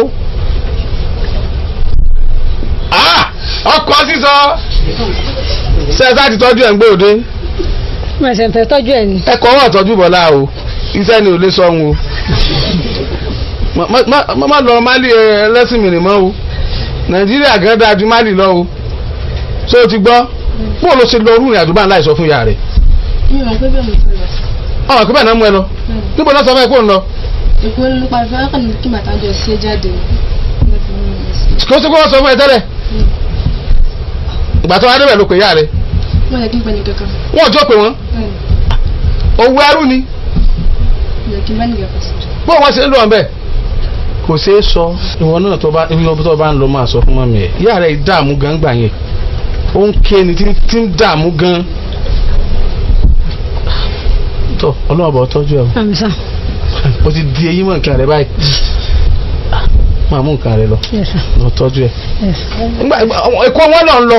ọkọ̀ sísọ sẹ́sà ti tọ́jú ẹ̀ ń gbé òde. mo ẹ̀sẹ̀ fẹ́ tọ́jú ẹ̀ ni. ẹ̀kọ́ wọn tọ́jú bọ̀lá o iṣẹ́ ni ò lè sọ wọn o má lọ Mali ẹlẹ́sìn mìíràn mọ́ o Nàìjíríà gan dáa ju Mali lọ o ṣé o ti gbọ́ bó ló ṣe lọ orú ìrìn àjò bá ń láì sọ fún ìyá rẹ̀. mi ò pé bẹ́ẹ̀ mo ti lọ. ọ̀hún àkúbẹ̀ náà mú ẹ lọ níbo lọ́sọ̀ fẹ́ kó ń lọ. èkó nípa ìfẹ́ kàn ní kí màtá jọ ṣe jáde. kó sí kó wọ́n sọ fún ẹ tẹ́lẹ̀ ìgbà tó wá débẹ̀ ló pè ìyá rẹ̀. wọ́n yẹ kí n pẹ́ ní kankan. wọ́n ò jọ pé wọ́n owó ẹrú ni yẹ kí n bá nìyẹn kọ́ sí. bó wọ́n ṣe ń lọ ọ̀bẹ kò ṣeé sọ ìwọ náà tó bá ń lọ máa sọ fún mọ́mí ẹ̀ ìyá rẹ̀ dààmú gan gbà yẹn ó ń ké ni tí ń dààmú gan tó ọlọ́ọ̀bọ̀ tọ́jú ẹ̀ o ti di eyín mọ́ nǹkan rẹ̀ báyìí máa mú nǹkan rẹ̀ lọ tọ́jú ẹ̀ ẹ̀kọ́ wọn náà ń lọ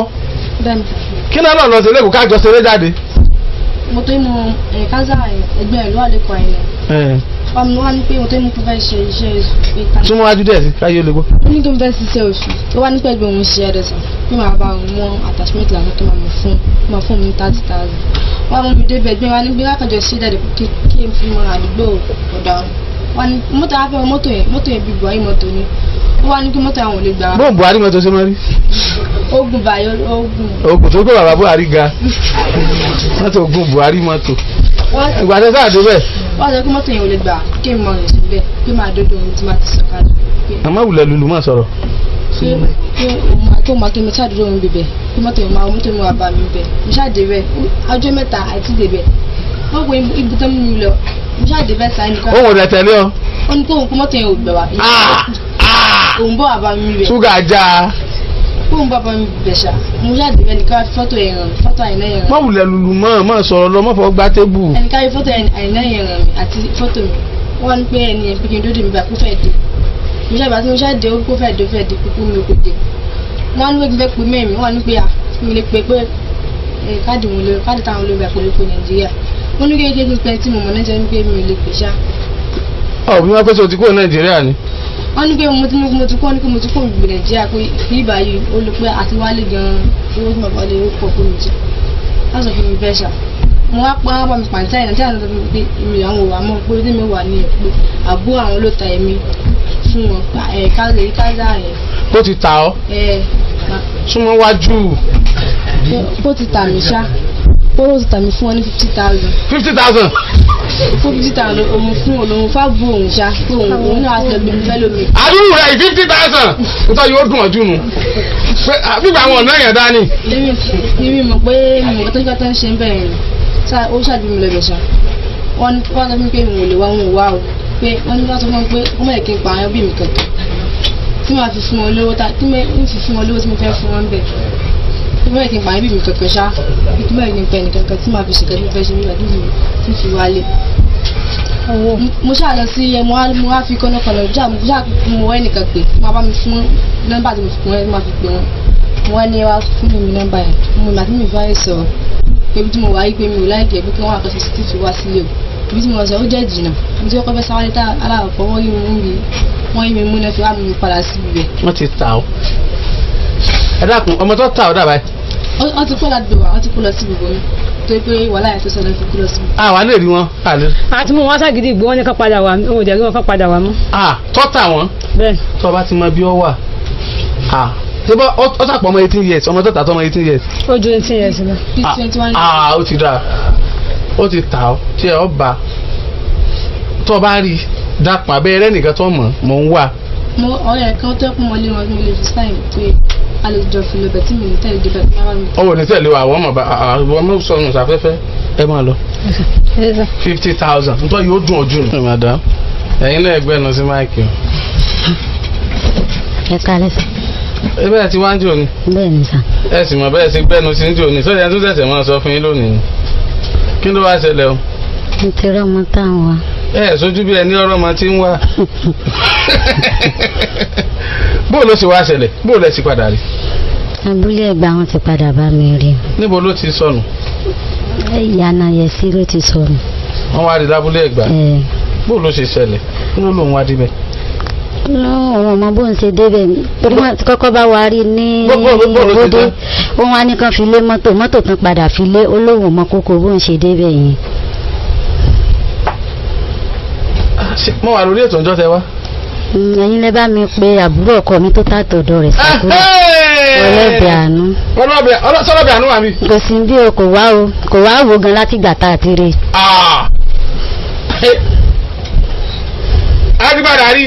kí náà lọ sí lẹ́kọ̀ọ́ kájọ ṣeré jáde. mo tó mú kánsá ẹgbẹ́ ẹ̀ ló wà lẹ́kọ̀ọ́ yẹn ọmọ wa ní pé mo tó mú kó fẹ́ ṣe iṣẹ́ ìta. súnmọ́ wájú díẹ̀ sí káyé olè gbọ́. ó ní kí n fẹ́ ṣiṣẹ́ oṣù tó wá ní pẹ́ gbé òun ṣe ẹ̀dẹ̀sán bí màá bá òun mọ attachment làwọn tó máa fún mi 30,000. wọ́n mú mi débẹ̀ gbé wa ní bí kájọ ṣe jáde kí n fi mọ àdúgbò ọ̀dà wọn ni mọ́tò afẹ́ mọ́tò yẹn bí Buhari mọ́tò ni ó wá ní kí mọ́tò àwọn ò lè gbà. bóun Buhari mọ́tò ṣe máa rí. ogun báyọ̀ ogun tó gbé bàbá Buhari ga mọ́tò ogun Buhari mọ́tò ìgbà tẹ sáà dé bẹ́ẹ̀. wọ́n sọ pé mọ́tò yẹn ò lè gbà kí n mọ rìn síbẹ̀ pé máa dódò ohun tí máa ti sọ̀kalẹ̀. àmọ́ wulẹ̀ lulu máa sọ̀rọ̀. kí o máa kí mi ṣáà dódò ohun bíbẹ̀ kí mọ́tò yẹn máa bá mi bẹ̀ mo ṣáà dé bẹ̀ ọjọ́ mẹ́ta àti dé bẹ̀ wọ́n pe ibi tó mú mi lọ mo ṣáà dé bẹ̀ sáà nìkan. òun ò dẹ̀ tẹ̀lé ọ. ó ní kó òun kó mọ́tò yẹn ò gbẹ̀ wá. òun bọ̀ àbá mi bẹ̀. ṣúgà já. fóun bàbá mi bẹ̀ ṣá mo ṣáà dé bẹ̀ nìkan fọ́tò yẹn ràn fọ́tò àyìnlá yẹn ràn. má wulẹ̀ lulu mọ́ sọ̀rọ̀ lọ má fọ gbá tébù. ẹnìkan yìí fọ́tò àyìnlá yẹn ràn mí àti fọ́tò mi wọ́n ní pé ẹni yẹn pé kí n dóde mi bá kó fẹ́ dé mo ṣáà bá tí mo ṣáà dé ó kó fẹ́ dé kúkú mi ò kò dé wọ́n ní pé kí n fẹ́ pe mẹ́mi wọ́n ní pé mi lè pe pé káàdì táwọn olóògbé àpòlọpọ̀ Nàìjíríà wọ́n ní kékeré kí n pẹ́ tí mo mọ̀ náà jẹ́ pé mi ò lè pè ṣá. ọ̀ bí wọ́n pẹ́ sọ ti kúrò Nàìjíríà ni. wọ́n ní pé mo ti kọ́ ní pé mo ti kó gbogbo Nàìjíríà pé bí báyìí ó lè pé àti wálé gan-an owó tí mo bá lè pọ̀ fún mi jẹ́ wọ́n sọ fún mi fẹ́ ṣá mo wá pa wọn bá mi pàǹtí àyìnà tí àwọn sọ fún mi pé èmi àwọn òwà mọ̀ pé tí mi wà ní ẹ̀pẹ́ àbúrò àwọn ló ta èmi fún wọn káza yẹn. bó ti ta ọ́ súnmọ́ wájú. bó ti tà mí ṣá ó ti tà mí fún wọn ní 50,000. 50,000. fún 50,000 òun fún olóhùn fáàbù òun ṣá pé òun náà ti lọ gbé mi fẹ́ lómi. àdúrà rẹ̀ 50,000 nítorí yóò dùn ọdún nu bíbá àwọn ọ̀nà yẹn dání. èmi mọ̀ pé mi ò tọ́jú ń ṣe ń bẹ̀rẹ̀ rẹ̀ ó ṣàbí mi lọ́bẹ̀ ṣá wọ́n sọ fún mi pé mi ò lè wá wọn ò wá o pé wọ́n ní wọ́n sọ fún mi pé ó mọ̀ kí n pa àwọn bí mi kankan tí màá fi fún wọn lówó tí mo fẹ́ fún wọn bẹ̀ tí mọ̀ kí n pa àwọn bí mi kankan ṣá tí mọ̀ kí n pa ẹnì kankan tí màá fi ṣèkẹ́ tí mo fẹ́ ṣe nígbà tí fi wálé. mo ṣáà lọ sí mo wá fi kọ́nọ́kọ́nọ́ mo wá ẹnìkan pé mo bá mi fún nọ́mbà tí mo fi pè wọ́n tí mo fi pè wọ́n mo wá ní wá fún mi nọ́mbà yẹn mo ìgbà tí mi fẹ́ sọ̀rọ̀ ibi tí mo wà yí pé mi ò láìpẹ́ pé kí wọ́n àkọsí sí ti wá sílé o ibi tí mo sọ ó jẹ́ jìnnà ibi tí wọ́n kọ́ fẹ́ sáwálé tá aláàpọ̀ wọ́n yí mi mú náà fi wá mi padà sí ibẹ̀. wọ́n ti ta ọ́ ẹ dákun ọmọ tó ta ọ́ dàbá yìí. wọ́n ti kó láti wà wọ́n ti kó lọ sí ibùdó mi tó pé wàhálà yẹn tó sọ lọ fi kó lọ sí ibùdó. àwa lè rí wọn àlè. àti mo wá ságídí ìgbó wọn ní ká padà wà ó jẹ́ kí wọ́n ká padà wà mọ́. tọ́ta wọn. bẹ́ẹ̀ tó bá ti mọ bí ọ wà ṣébọ ọ sàpọ̀ ọmọ 18 years ọmọ tó tà tó ọmọ 18 years. ó ju 18 years lọ. ó ti dà ó ti tà ọ́ tí ẹ ọ bá tó o bá rí dàpọ̀ abẹ́rẹ́ nìkan tó mọ̀ ń wà. mo ọ̀rẹ́ kan tó kún mọ́lé wọn mo lè fi sáì pé a lè jọ fi lọ́bẹ̀ tí mi ní tẹ̀lé débẹ̀ tí wọ́n bá mi. ọwọ́ ní tẹ̀lé wa àwọn ọmọ sọnù sáfẹ́fẹ́ ẹ máa lọ. 50,000 nítorí yóò dùn ojú nù. madam ẹ̀yin náà ẹgbẹ́ nu sí máìkì o. ẹ kálẹ̀ sá. ẹ bẹ́ẹ̀ ti wá ń jò ní. bẹ́ẹ̀ ni sá. ẹ sì mọ̀ bẹ́ẹ̀ ti gbẹ́nu sí ń jò ní sọ́dọ̀ ẹ tún tẹ̀sẹ̀ máa sọ fún yín lónìí. kí ló wá ṣẹlẹ̀ o. mo ti rí ọmọ táwọn wa. ẹ sójú bí ẹni ọ̀rọ̀ ọmọ tí ń wá. bó ló ti wá ṣẹlẹ̀ bó lẹ ti padà rí. abúlé Ẹ̀gbá wọn ti padà bá mi rí. níbo ló ti sọnù. ìyànà yẹsí ló ti sọnù. wọ́n wá rí lábúlé Ẹ̀gbá. bó ló ṣe ṣẹlẹ̀ kí ló lòun wá díbẹ̀. òun ọmọ bóun ṣe débẹ̀ torí wọ́n ti kọ́kọ́ bá wa rí ní ìwọ́dé òun á ní kan fi lé mọ́tò kan padà fi lé olóhùn ọmọ kókó bóun ṣe débẹ̀ yẹn. mo wà lórí ètò ìjọ tẹ wá. ẹ̀yin lẹ bá mi pe àbúrò ọkọ mi tó tàtọ̀dọ̀ rẹ̀ sàkúrò ọlọ́bẹ̀ àánú. sọlọ́bẹ̀ àánú wà mí. kò sí bí o kò wá wo gan láti gbà tá a ti rí. adigbada rí.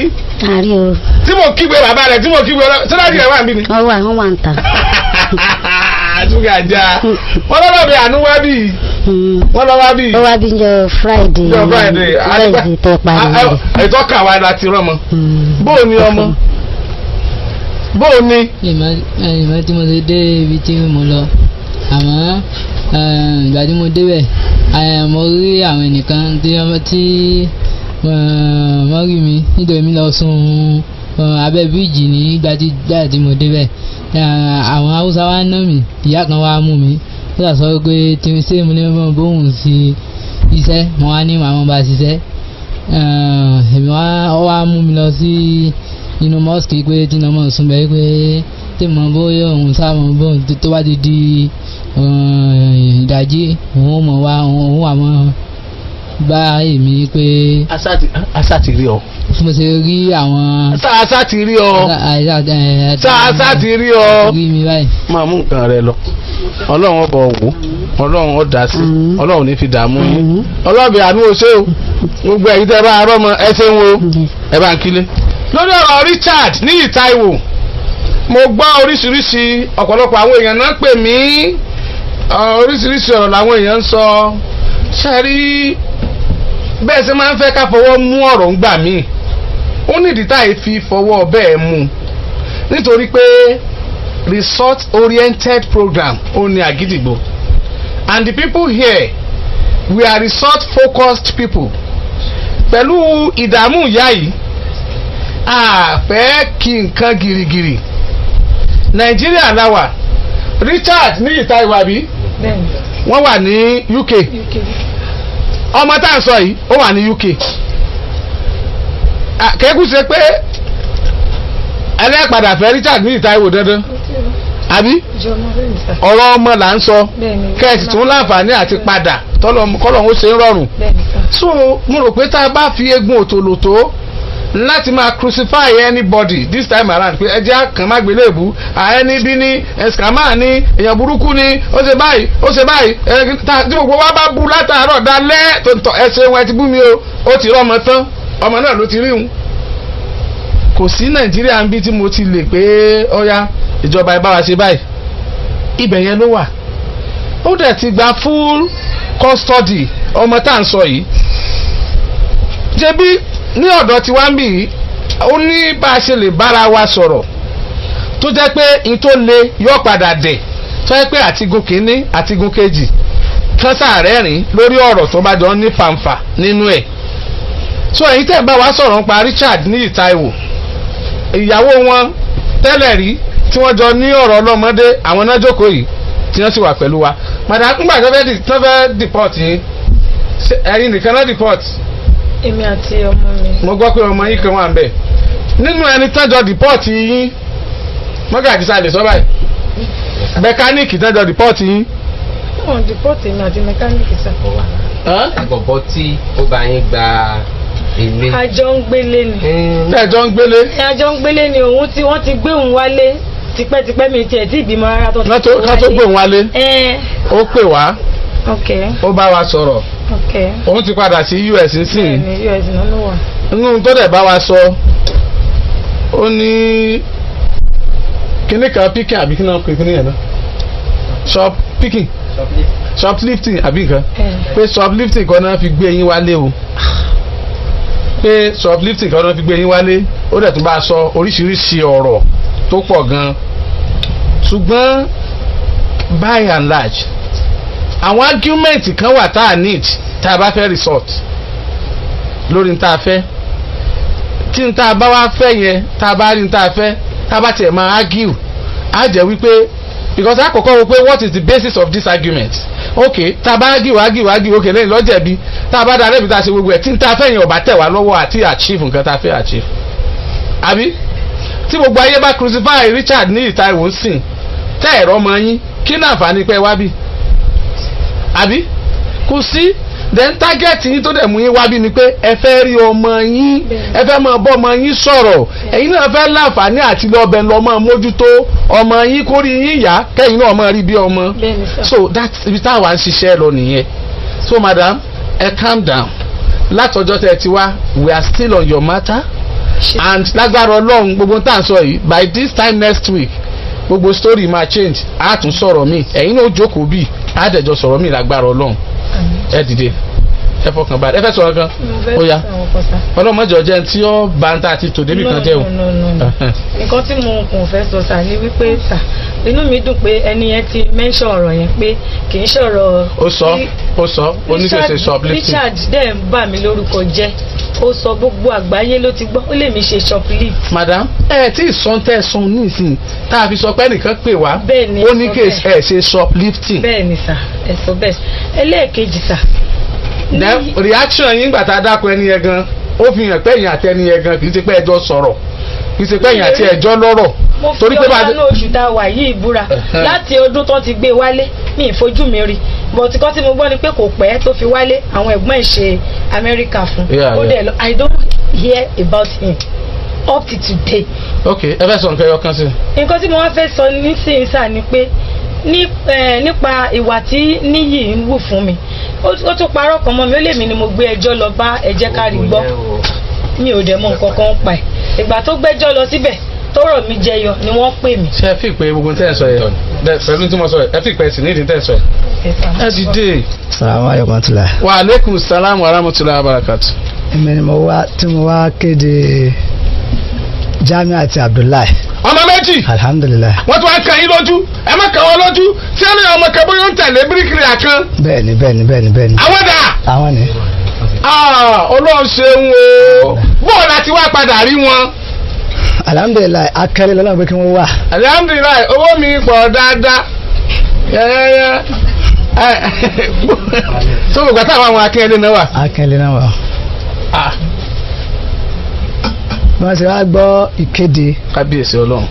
àrí o. tí mo kígbe bàbá rẹ̀ tí mo kígbe sọlọ́bẹ̀ rẹ̀ wà mí ni. wọ́n wà ń ta. àtúgà já wọ́n lọ́bẹ̀ àánú wá bí. wọ́n lọ wá bí. ó wá bí jọ Friday. Wednesday tẹ parí rẹ̀. ètò ọkà wa láti rọmọ. bóò ni ọmọ. bóò ni. ìmọ̀ tí mo ti dé ibi tí mo lọ àmọ́ ìgbà tí mo débẹ̀ mo rí àwọn ẹnìkan tí wọ́n rí mi nítorí mi lọ sùn abẹ́ bíríìjì nígbà tí mo débẹ̀ àwọn haúsá wa ná mi ìyá kan wá mú mi ó sọ pé tí ṣé mo ní mọ̀ bóun sí iṣẹ́ mo wá ní màmá bá ṣiṣẹ́ èmi wá mú mi lọ sí inú mosque pé tí mo sùn bẹ́ẹ̀ pé tí mo bóyá òun sáà mọ̀ bóun tó bá ti di ìdájí òun mọ̀ wá òun wà mọ́ bá èmi pé. asa ti rí ọ. mo ṣe rí àwọn. asa ti rí ọ. asa ti rí ọ. rí mi báyìí. máa mú nǹkan rẹ lọ ọlọ́run ọbọ̀ wò ọlọ́run ó dá sí ọlọ́run ní fi dààmú yín ọlọ́ọ̀bì àánú oṣé o gbogbo ẹ̀yin tẹ́ bá arọ́ mọ ẹ ṣe ń wo ẹ bá ń kílé. lórí ọ̀rọ̀ Richard ní Ìtaiwò mo gbọ́ oríṣiríṣi ọ̀pọ̀lọpọ̀ àwọn èèyàn náà pè mí oríṣiríṣi ọ̀rọ̀ làwọn èèyàn ń sọ ṣáàrí bẹ́ẹ̀ ṣe máa ń fẹ́ ká fọwọ́ mú ọ̀rọ̀ ń gbà mí ó nídìí táyì fi fọwọ́ bẹ́ẹ̀ mú nítorí pé result oriented program ó ní Àgídìgbò and the people here we are result focused people pẹ̀lú ìdààmú ìyá yìí a fẹ́ kí nǹkan girigiri Nàìjíríà láwà Richard ní Ìtaiwò àbí wọ́n wà ní UK ọmọ tá à ń sọ yìí ó wà ní UK kẹ́kù ṣe pé ẹlẹ́pàdà fẹ́ Richard ní Ìtaiwò dandan àbí ọ̀rọ̀ ọmọ là ń sọ kẹ́ẹ̀sì tún láǹfààní àti padà kọ́lọ̀ ó ṣe ń rọrùn so mo rò pé tá a bá fi egun òtòlótó láti máa crucify anybody this time around pé ẹjẹ́ kan má gbélé ìbú ẹni bí ní ẹ̀sìkàmá ní èèyàn burúkú ní ó ṣe báyìí tí gbogbo wa bá bu látàárọ̀ dalẹ́ tó ń tọ́ ẹsẹ̀ wọn ti bú mi ó ti rọ́mọ tán ọmọ náà ló ti rí un kò sí Nàìjíríà ń bí tí mo ti lè pé ọ̀ya ìjọba ìbá wa ṣe báyìí ibẹ̀ yẹn ló wà ó dẹ̀ ti gba full custody ọmọ tá à ń sọ yìí jẹ́bí ní ọ̀dọ̀ tí wá ń bì í ó ní bá a ṣe lè bára wa sọ̀rọ̀ tó jẹ́ pé n tó le yóò padà dẹ̀ tó jẹ́ pé àtigun kìíní àtigun kejì kan sàárẹ̀rìn lórí ọ̀rọ̀ tó bá jọ ní fàǹfà nínú ẹ̀ so èyí tẹ̀ ń bá wa sọ̀rọ̀ nípa Richard ní Ìtaiwò ìyàwó wọn tẹ́lẹ̀ rí tí wọ́n jọ ní ọ̀rọ̀ ọlọ́mọdé àwọn náà jókòó yìí tí wọ́n sì wà pẹ̀lú wa madam ńgbà tó fẹ́ deport yín ẹ̀yin nìkan náà deport. èmi àti ọmọ mi. mo gbọ́ pé ọmọ yín kan wà ń bẹ̀ nínú ẹni tọ́jọ́ deport yín mọ́gàjì sáà lè sọ báyìí mẹkáníìkì tọ́jọ́ deport yín. wọ́n deport èmi àti mẹkáníìkì sàkó wà. àgbọ̀bọ̀ tí ó bá yín gba ilé. àjọ ń gbélé ni. àjọ ń gbélé. àjọ ń gbélé ni òun tí wọ́n ti gbé òun wálé tipẹ́tipẹ́ mi tiẹ̀ tí ìbímọ rárá tó. ká tó gbé òun wálé. ó pè wá. ó bá wa sọ̀rọ̀. òun ti padà sí US nísìnyí. bẹ́ẹ̀ni US náà ló wà. inú tó dẹ̀ bá wa sọ ó ní kíní kan picking àbí kíní kan kíní yẹn náà shop picking shoplifting àbí nǹkan pé shoplifting kan náà fi gbé yín wálé o pé shoplifting kan náà fi gbé yín wálé ó dẹ̀ tún bá a sọ oríṣiríṣi ọ̀rọ̀ tó pọ̀ gan ṣùgbọ́n by and large àwọn argument kan wà tá a need tá a bá fẹ́ resort lórí tá a fẹ́ tí n tá a bá wá fẹ́ yẹn tá a bá rí n tá a fẹ́ tá a bá tiẹ̀ máa argue á jẹ́ wípé because àkọ́kọ́ wo pé what is the basis of this argument okay tá a bá argue okay lẹ́yìn lọ́jẹ̀bi tá a bá dá lẹ́bi tá a ṣe gbogbo ẹ̀ tí n tá a fẹ́ yẹn ò bá tẹ̀ wá lọ́wọ́ àti achieve nǹkan tá a fẹ́ achieve àbí tí gbogbo ayé bá crucify Richard ní ìta ìwòsàn tẹ́ ẹ̀rọ ọmọ yín kí ní àǹfààní pé wá bí àbí kò sí then target yín tó dẹ̀ mú yín wá bí ni pé ẹ fẹ́ rí ọmọ yín ẹ fẹ́ máa bọ́ ọmọ yín sọ̀rọ̀ ẹ̀yin náà fẹ́ láǹfààní àti lọ́bẹ̀ lọ́ máa mójútó ọmọ yín kó rí yín yá kẹ́yìn náà máa rí bí ọmọ so that's ibi táwa ń ṣiṣẹ́ lọ nìyẹn so madam ẹ calm down látọjọ́ tẹ́ ti wá we are still on your matter and lágbára Ọlọ́run gbogbo tá à ń sọ yìí by this time next week gbogbo story máa change á tún sọ̀rọ̀ mi ẹ̀yin náà jókòó bíi á dẹ̀jọ sọ̀rọ̀ mi lágbára Ọlọ́run ẹ dìde ẹ fọkàn balẹ̀ ẹ fẹ́ sọ̀rọ̀ kan ó yá ọlọ́mọdé ọjọ́ tí ó bá ń ta àti tò débì kan jẹ́ o. nǹkan tí mo kàn fẹ́ sọ sà ni wípé sà inú mi dùn pé ẹni yẹn ti mention ọ̀rọ̀ yẹn pé kì í ṣọ̀rọ̀. ó sọ oníṣẹ́ṣe shoplifting. Richard dẹ̀ ń bà mí lórúkọ jẹ́ ó sọ gbogbo àgbáyé ló ti gbọ́ ó lè mi ṣe shoplift. madam tí ìsọ̀ntẹ́ sun nísìnyí tá a fi sọ pé ẹnìkan pè wá bẹ́ẹ̀ni ó ní kí ẹ ṣe shoplifting. bẹ́ẹ̀ni sà ẹ sọ bẹ́ẹ̀ ẹlẹ́ẹ̀kejì sà. then reaction yín gbà tá a dákun ẹni yẹn gan ó fi hàn pé ẹ̀yin àti ẹni yẹn gan kì í ṣe pé ẹjọ́ sọ̀rọ̀ kì í ṣe pé ẹ̀yin àti ẹjọ́ lọ́rọ̀. torí pé bá a oṣù tá a wà yìí búra láti ọdún tó ti gbé wálé mi ìfojú mi rí but kọ́ tí mo gbọ́ ni pé kò pẹ́ tó fi wálé àwọn ẹ̀gbọ́n ẹ̀ ṣe Amẹ́ríkà fún ó dẹ̀ lọ I don't hear about him up to today. ok ẹ fẹ́ sọ nǹkan ẹyọ kan sí. nǹkan tí mo wá fẹ́ sọ nísìnyí sà ni pé nípa ìwà tí Níyì ń wù fún mi ó tún parọ́ kan mọ́ mi ó lè mi ni mo gbé ẹjọ́ lọ bá ẹ jẹ́ ká rí gbọ́ mi ò dẹ̀ mọ̀ nǹkan kan pa ẹ̀ ìgbà tó gbẹ́jọ́ lọ síbẹ̀ tọ́rọ̀ mi jẹyọ ni wọ́n pè mí. ṣé ẹ fi pé gbogbo tẹ́ ẹ sọ yẹn pẹ̀lú tí mo sọ yẹn ẹ fi pé sí nídìí tẹ́ ẹ sọ yẹn. ẹ dìde. salamu alaykum tula. wa aleykum salaam wa rahmatulahi wa barakatu. èmi ni mo wá kéde Jamiu àti Abdullahi. ọmọ méjì. alhamdulilayi. wọ́n tún wá kan yín lójú ẹ má kàn wọ́n lójú tí ẹni ọmọ kẹbí yóò ń tẹ̀lé bíríkìlì àkàn. bẹ́ẹ̀ni. àwọn dà. àwọn ni. Ọlọ́run ṣeun o bóò láti wá padà rí wọn. alhamdulilayi akẹ́lẹ́ lọ́nà pé kí wọ́n wà. alhamdulilayi owó mi pọ̀ dáadáa yẹ́yẹ́yẹ́ so gbogbo àtàwọn àwọn akẹ́lẹ́ náà wà. akẹ́lẹ́ náà wà. wọ́n ti wá gbọ́ ìkéde. kábíyèsí Ọlọ́run.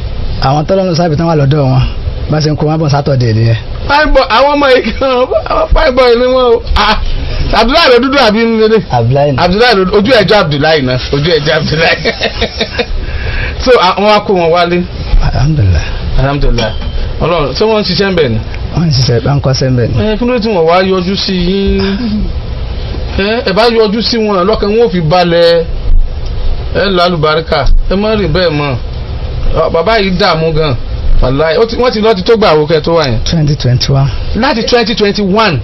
àwọn tọ́lọ́nù sábì tán wà lọ́dọ̀ wọn bá ṣe ń kó wọn bọ̀ sátọ̀dẹ̀ nìyẹn. fáìbọ̀ àwọn ọmọ yìí kan fáìbọ̀ yìí ni wọ́n o. Abdullahi ló dúdú àbí nílé. Abdullahi ló ojú ẹjọ́ Abdullahi náà ojú ẹjọ́ Abdullahi. So àwọn akó wọn wálé. alhamdulilayi Ọlọ́run ṣé wọ́n ń ṣiṣẹ́ ń bẹ̀ ni. wọ́n ń ṣiṣẹ́ bá ń kọ́ṣẹ́ ń bẹ̀ ni. kí ló tí wọ́n wá yọjú sí yín ẹ bá yọjú sí wọn lọ́kàn wọn ò fi balẹ̀ ẹ lálùbáríkà ẹ má rí bẹ́ẹ̀ mọ́ bàbá yìí dààmú gan wàláhì wọ́n ti lọ́ọ́ ti tó gbà wò kẹ́ tó wà yẹn. 2021. láti 2021.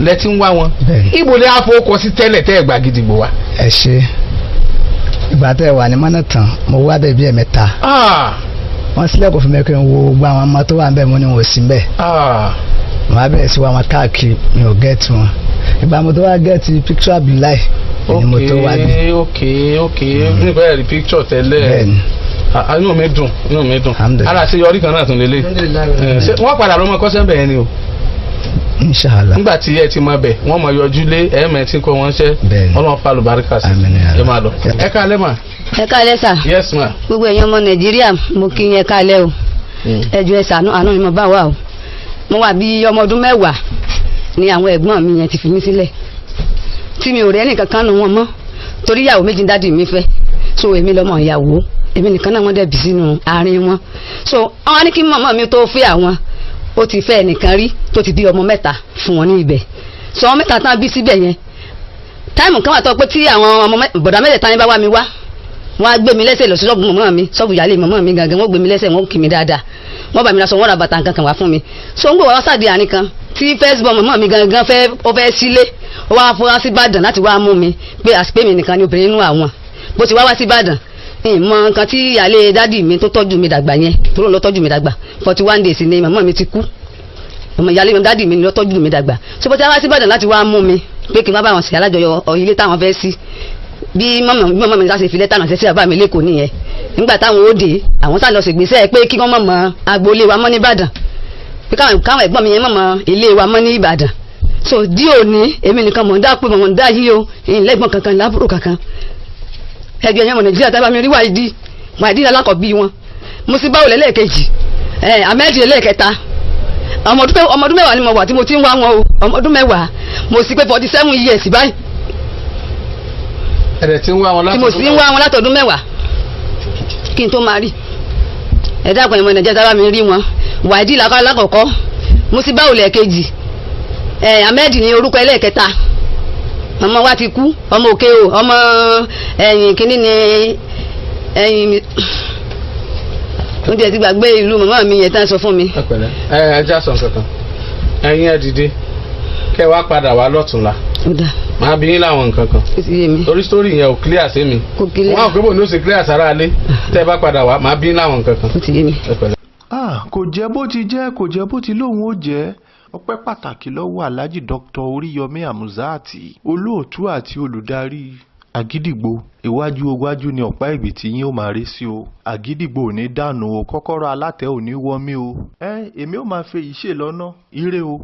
lẹ ti ń wá wọn. ibo lè àfọwọ́kọ sí tẹ́lẹ̀ tẹ́ ẹ̀ gbà gidigbo wa. ẹ ṣe ìgbà tẹ́ ẹ wà ní mọ́nàtàn mo wá bẹ́ẹ̀ bí ẹ̀mẹ́ta. wọ́n sílẹ̀ kò fún mi kí n wo gbogbo àwọn ọmọ tó wà ń bẹ̀ mo ní wò sí bẹ́ẹ̀. mo wá bẹ̀rẹ̀ sí wa wọn káàkiri mi ò gẹ́ẹ̀tì wọn ìgbà mo tó wá gẹ́ẹ̀tì picture Abdullahi ni mo tó wá bí. ok nígbà yẹn rí picture tẹ́lẹ̀. bẹ́ẹ̀ni. inú mi dùn ara ṣe yọrí kan náà tún lélẹ̀. wọ́n padà lọ́mọ kọ́sẹ́ bẹ̀yẹn ni o. inshallah. nígbà tí ẹ ti máa bẹ̀ wọ́n máa yọjú lé ẹ̀ẹ́mẹ̀ tí kò wọ́n ṣẹ́ Ọlọ́run fa àlùbáríkà sí ẹ máa lọ. ẹ káalẹ́ mà. ẹ káalẹ́ sà. yes ma. gbogbo èèyàn ọmọ Nàìjíríà mo kí yín ẹ káalẹ́ o ẹ jọ̀ọ́ ẹ ṣàánú àánú ni mo bá wà o mo wà bí ọmọ ọdún 10 ni àwọn ẹ̀gbọ́n mi yẹn ti fi mí sílẹ̀ tí mi ò rẹ́ nìkan kan nù wọn mọ́ torí ìyàwó méjì dádì mi fẹ́ so èmi lọ́mọ ìyàwó èmi nìkan náà wọ́n dẹ̀ bí sínú àárín wọn so wọ́n ní kí màmá mi tó fẹ́ àwọn ó ti fẹ́ ẹnìkan rí tó ti bí ọmọ 3 fún wọn ní ibẹ̀ so ọmọ 3 tán bí síbẹ̀ yẹn táìmù kan wà tó pé tí àwọn ọmọ bọ̀dá mẹ́tẹ̀ẹ̀ta ní bá wá mi wá wọ́n á gbé mi lẹ́sẹ̀ lọ sí ṣọ́ọ̀bù màmá mi ṣọ́ọ̀bù ìyálé màmá mi gangan wọ́n gbé mi lẹ́sẹ̀ wọ́n kì mí dáadáa wọ́n bá mi lásán wọ́n ra bàtà nǹkan kan wá fún mi so ń gbọ́ wá sáàdì àárín kan tí first born màmá mi gangan ó fẹ́ sílé ó wá fún wá sí Ìbàdàn láti wá mú mi pé àsìpé mi nìkan ni obìnrin inú àwọn bó ti wá sí Ìbàdàn ìmọ̀ nǹkan tí ìyálé dádì mi tó tọ́jú mi dàgbà yẹn tó ló tọ́jú mi dàgbà 41 days ni màmá mi ti kú ọmọ ìyálé mi dádì mi ló tọ́jú mi dàgbà so bó ti wá sí Ìbàdàn láti wá mú mi pé kí n bá bá wọn sí alájọyọ̀ ilé táwọn fẹ́ sí bí mọ́mọ́ mi láti fi lẹ́tà náà sí àbá mi lẹ́kọ̀ọ́ nìyẹn nígbà táwọn ó dé àwọn sáà lọ ṣègbésẹ̀ pé kí wọ́n mọ̀ agboolé wa mọ́ ní Ìbàdàn pé káwọn ẹ̀gbọ́n mi yẹn mọ̀ ilé wa mọ́ ní Ìbàdàn so dí òní èmi nìkan mọ̀ ń dá pé mọ̀ ń dá yí o ìyìn lẹ́gbọ̀n kankan lábúrò kankan ẹgbẹ́ yẹn mọ̀ nàìjíríà tábà mi rí wàídí alákọ̀ọ́bí wọn mo sì báwo lẹ́lẹ́kejì ahmed lẹ́lẹ́kẹta ọmọ ọdún mẹ́wàá ni mo wà tí mo ti ń wá wọn o ọmọ ọdún mẹ́wàá mo sì pé 47 years báyìí. ẹ̀rẹ̀ tí ń wá wọn látọ̀dún mẹ́wàá. tí mo sì ń wá wọn látọ̀dún mẹ́wàá kí n tó máa rí ẹ̀dá àpọ̀ ìmọ̀ nàìjíríà tábà mi rí wọn wàídí lákọ̀ọ́kọ́ mo sì báwo lẹ́ẹ̀kejì ahmed ní orúkọ ẹlẹ́ẹ̀kẹta ọmọ wa ti kú ọmọ òkè o ọmọ ẹ̀yìn kínní ni ẹ̀yìn ó jẹ́ ti gbàgbé ìlú màmá mi yẹn tán sọ fún mi. ẹ já sọ kankan ẹ̀yin ẹ dìde kẹ́ wá padà wá lọ́tùnla máa bí yín láwọn nǹkan kan torí sítórì yẹn ò clear sí mi wọn ò pé bò ní ó ṣe clear sára alé tẹ́ bá padà wá máa bí yín láwọn nǹkan kan. kò jẹ́ bó ti jẹ́ kò jẹ́ bó ti lóun ó jẹ́ ọpẹ́ pàtàkì lọ́wọ́ Alhaji Dr. Oríyọmí Hamzat olóòtú àti olùdarí Àgídìgbò iwájú ni ọ̀pá ìbí tí yín ó máa rí sí o Àgídìgbò ò ní dànù o kọ́kọ́rọ́ alátẹ ò ní wọ́mí o èmi ó máa fẹ́ yìí ṣe lọ́nà ire o.